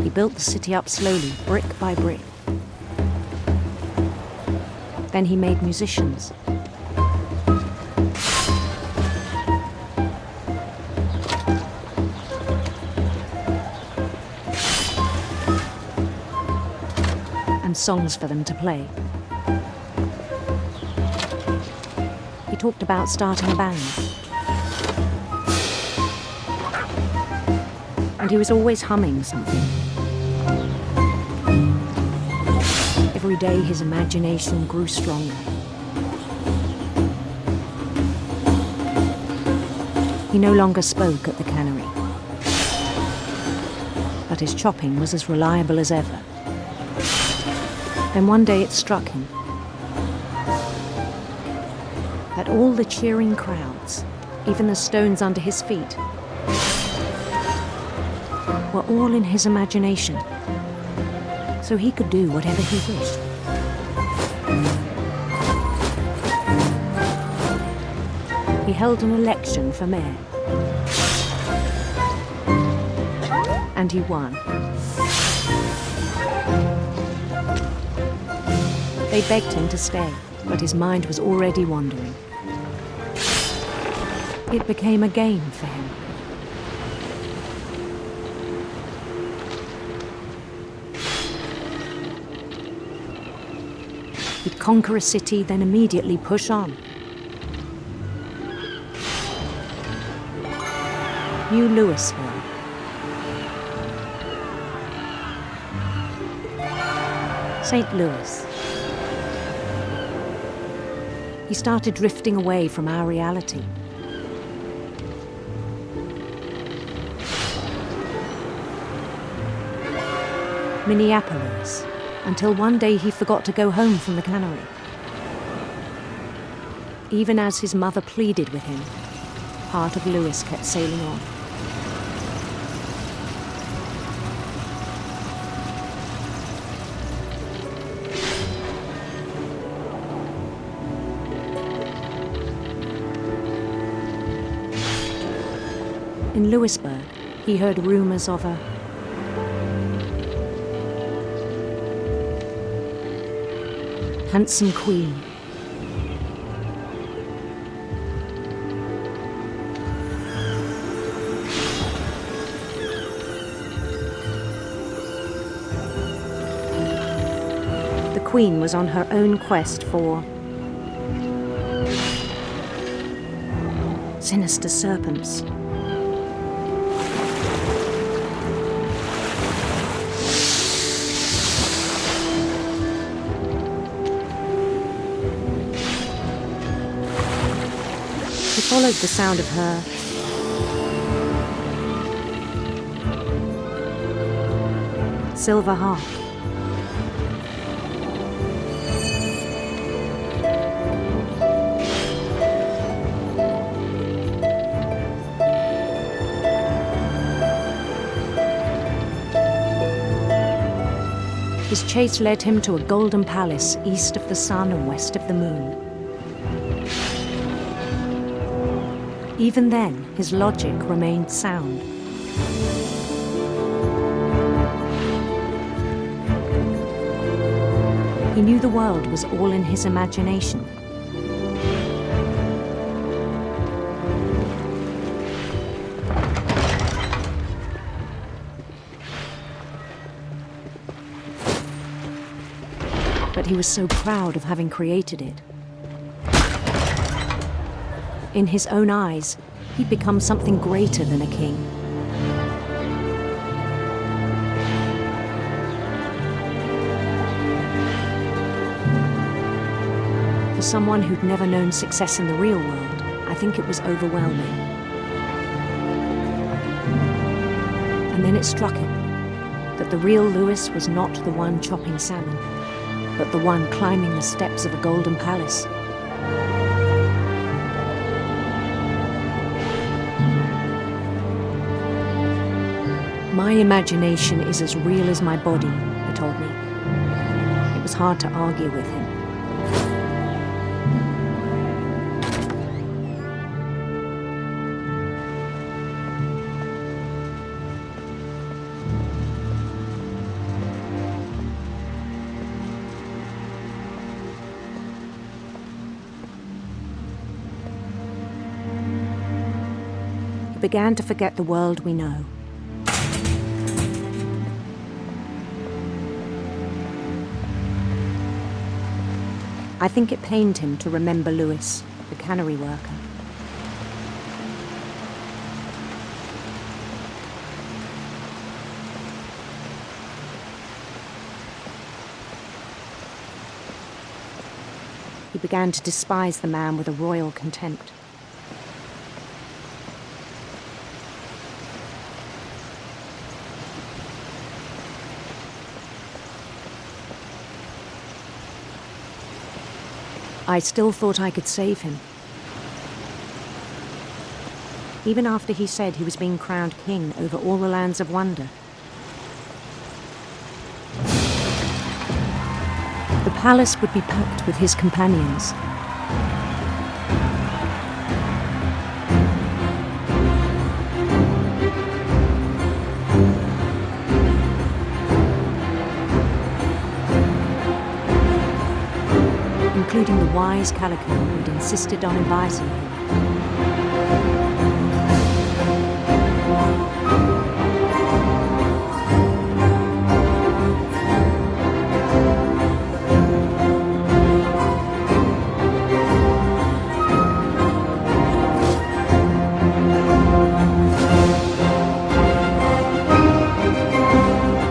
He built the city up slowly, brick by brick. Then he made musicians. And songs for them to play. He talked about starting a band. And he was always humming something. Every day his imagination grew stronger. He no longer spoke at the cannery, but his chopping was as reliable as ever. Then one day it struck him that all the cheering crowds, even the stones under his feet, were all in his imagination, so he could do whatever he wished. He held an election for mayor, and he won. They begged him to stay, but his mind was already wandering. It became a game for him. He'd conquer a city, then immediately push on. New Louisville. St. Louis. He started drifting away from our reality. Minneapolis, until one day he forgot to go home from the cannery. Even as his mother pleaded with him, part of Lewis kept sailing on. In Lewisburg, he heard rumors of a handsome queen. The queen was on her own quest for sinister serpents. Followed the sound of her silver harp. His chase led him to a golden palace east of the sun and west of the moon. Even then, his logic remained sound. He knew the world was all in his imagination. But he was so proud of having created it. In his own eyes, he'd become something greater than a king. For someone who'd never known success in the real world, I think it was overwhelming. And then it struck him that the real Lewis was not the one chopping salmon, but the one climbing the steps of a golden palace. My imagination is as real as my body, he told me. It was hard to argue with him. He began to forget the world we know. I think it pained him to remember Lewis, the cannery worker. He began to despise the man with a royal contempt. I still thought I could save him. Even after he said he was being crowned king over all the lands of wonder. The palace would be packed with his companions. Including the wise Calico who'd insisted on inviting him.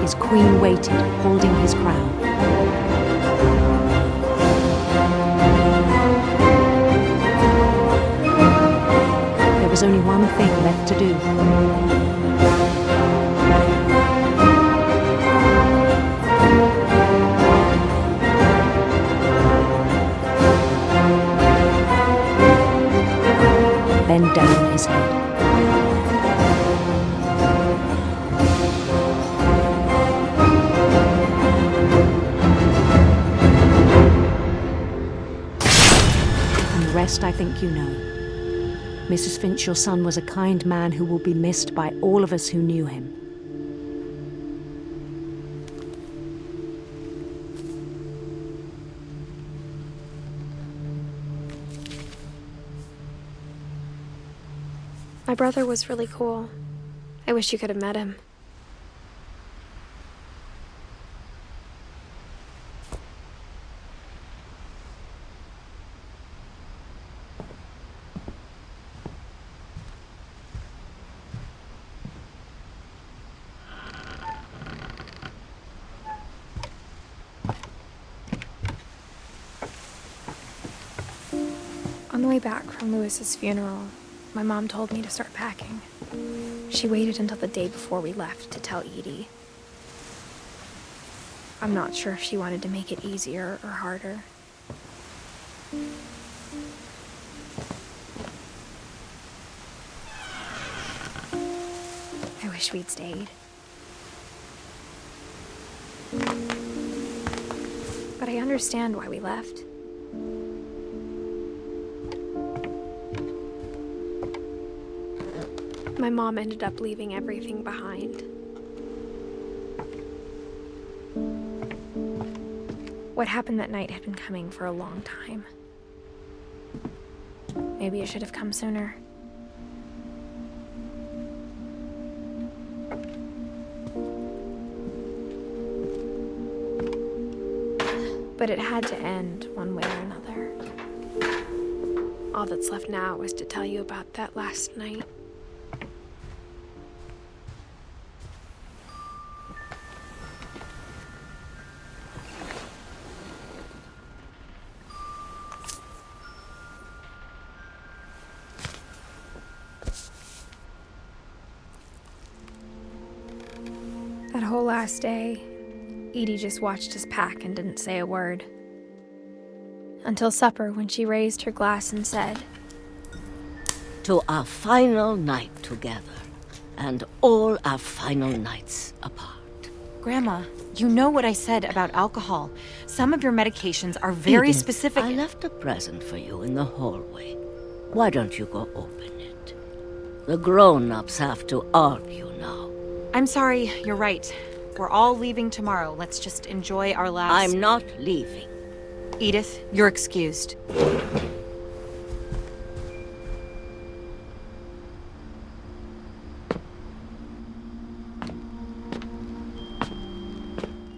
His queen waited, holding his crown. There was only one thing left to do. Bend down his head. And the rest I think you know. Mrs. Finch, your son was a kind man who will be missed by all of us who knew him. My brother was really cool. I wish you could have met him. On the way back from Lewis's funeral, my mom told me to start packing. She waited until the day before we left to tell Edie. I'm not sure if she wanted to make it easier or harder. I wish we'd stayed. But I understand why we left. My mom ended up leaving everything behind. What happened that night had been coming for a long time. Maybe it should have come sooner. But it had to end one way or another. All that's left now is to tell you about that last night. That whole last day, Edie just watched us pack and didn't say a word. Until supper, when she raised her glass and said, "To our final night together, and all our final nights apart." Grandma, you know what I said about alcohol. Some of your medications are very Edith, specific. I left a present for you in the hallway. Why don't you go open it? The grown-ups have to argue now. I'm sorry, you're right. We're all leaving tomorrow. Let's just enjoy our last... I'm not leaving. Edith, you're excused.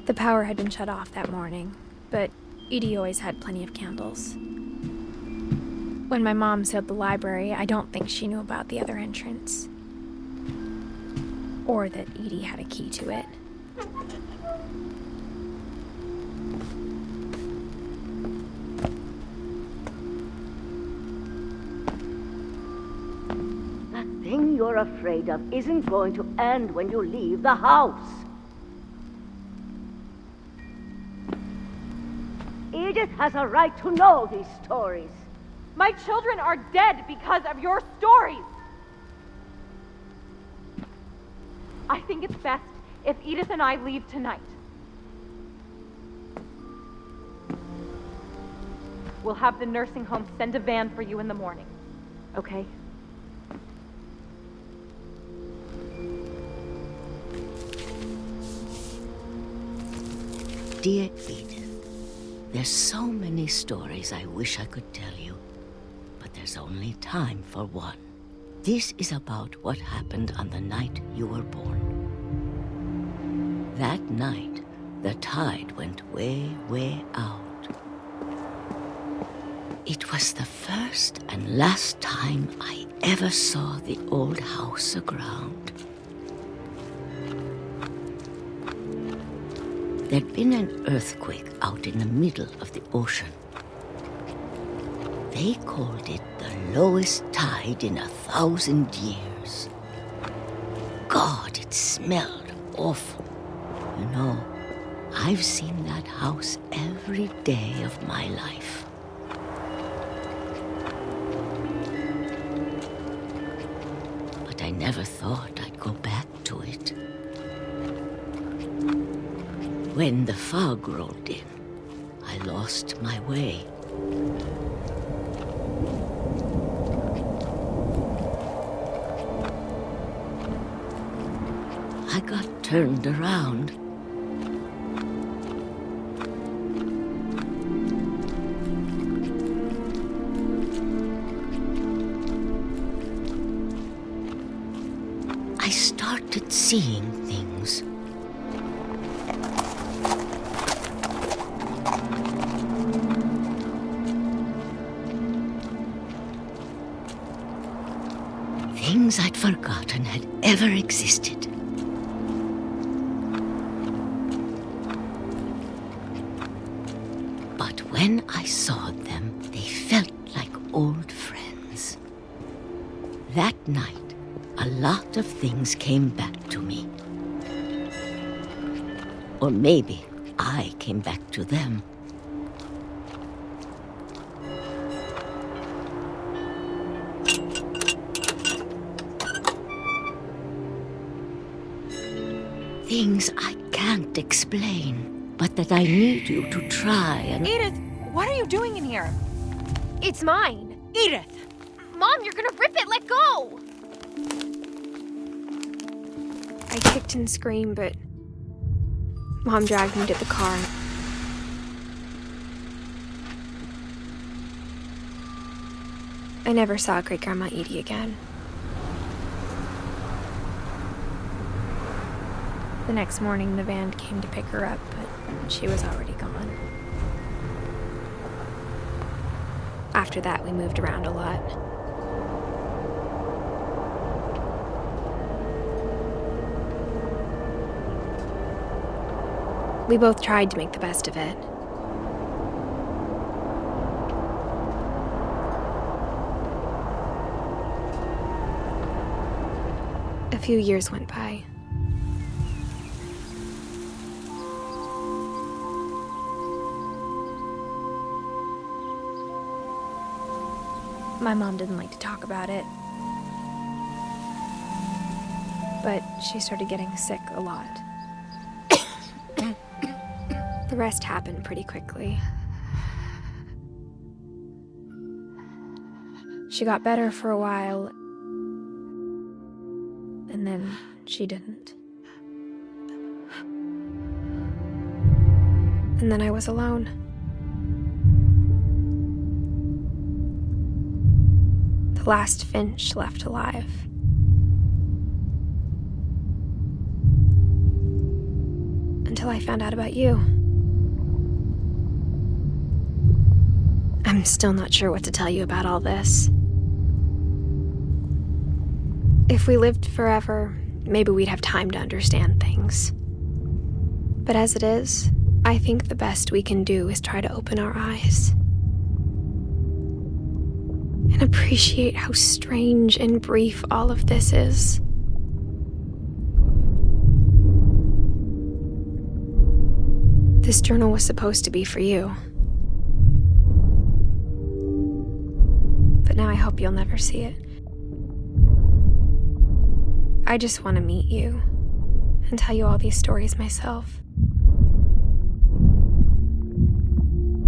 The power had been shut off that morning, but Edie always had plenty of candles. When my mom sealed the library, I don't think she knew about the other entrance. Or that Edie had a key to it. That thing you're afraid of isn't going to end when you leave the house. Edith has a right to know these stories. My children are dead because of your stories. I think it's best if Edith and I leave tonight. We'll have the nursing home send a van for you in the morning, okay? Dear Edith, there's so many stories I wish I could tell you, but there's only time for one. This is about what happened on the night you were born. That night, the tide went way, way out. It was the first and last time I ever saw the old house aground. There'd been an earthquake out in the middle of the ocean. They called it the lowest tide in 1,000 years. God, it smelled awful. You know, I've seen that house every day of my life. But I never thought I'd go back to it. When the fog rolled in, I lost my way. I got turned around. I started seeing things. Things I'd forgotten had ever existed. But when I saw them, they felt like old friends. That night, a lot of things came back to me. Or maybe I came back to them. Things I can't explain, but that I need you to try and... Edith, what are you doing in here? It's mine. Edith! Mom, you're gonna rip it! Let go! I kicked and screamed, but Mom dragged me to the car. I never saw Great-Grandma Edie again. The next morning, the van came to pick her up, but she was already gone. After that, we moved around a lot. We both tried to make the best of it. A few years went by. My mom didn't like to talk about it, but she started getting sick a lot. The rest happened pretty quickly. She got better for a while, and then she didn't. And then I was alone. The last Finch left alive. Until I found out about you. I'm still not sure what to tell you about all this. If we lived forever, maybe we'd have time to understand things. But as it is, I think the best we can do is try to open our eyes. And appreciate how strange and brief all of this is. This journal was supposed to be for you. But now I hope you'll never see it. I just want to meet you and tell you all these stories myself.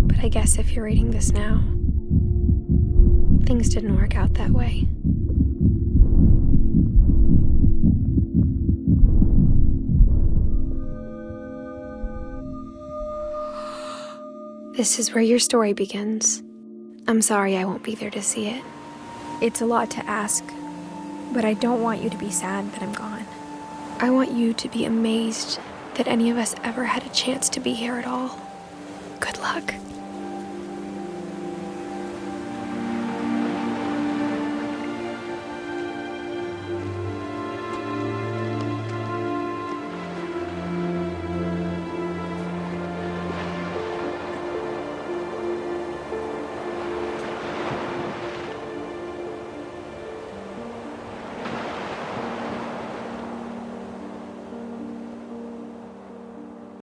But I guess if you're reading this now, things didn't work out that way. This is where your story begins. I'm sorry I won't be there to see it. It's a lot to ask, but I don't want you to be sad that I'm gone. I want you to be amazed that any of us ever had a chance to be here at all. Good luck.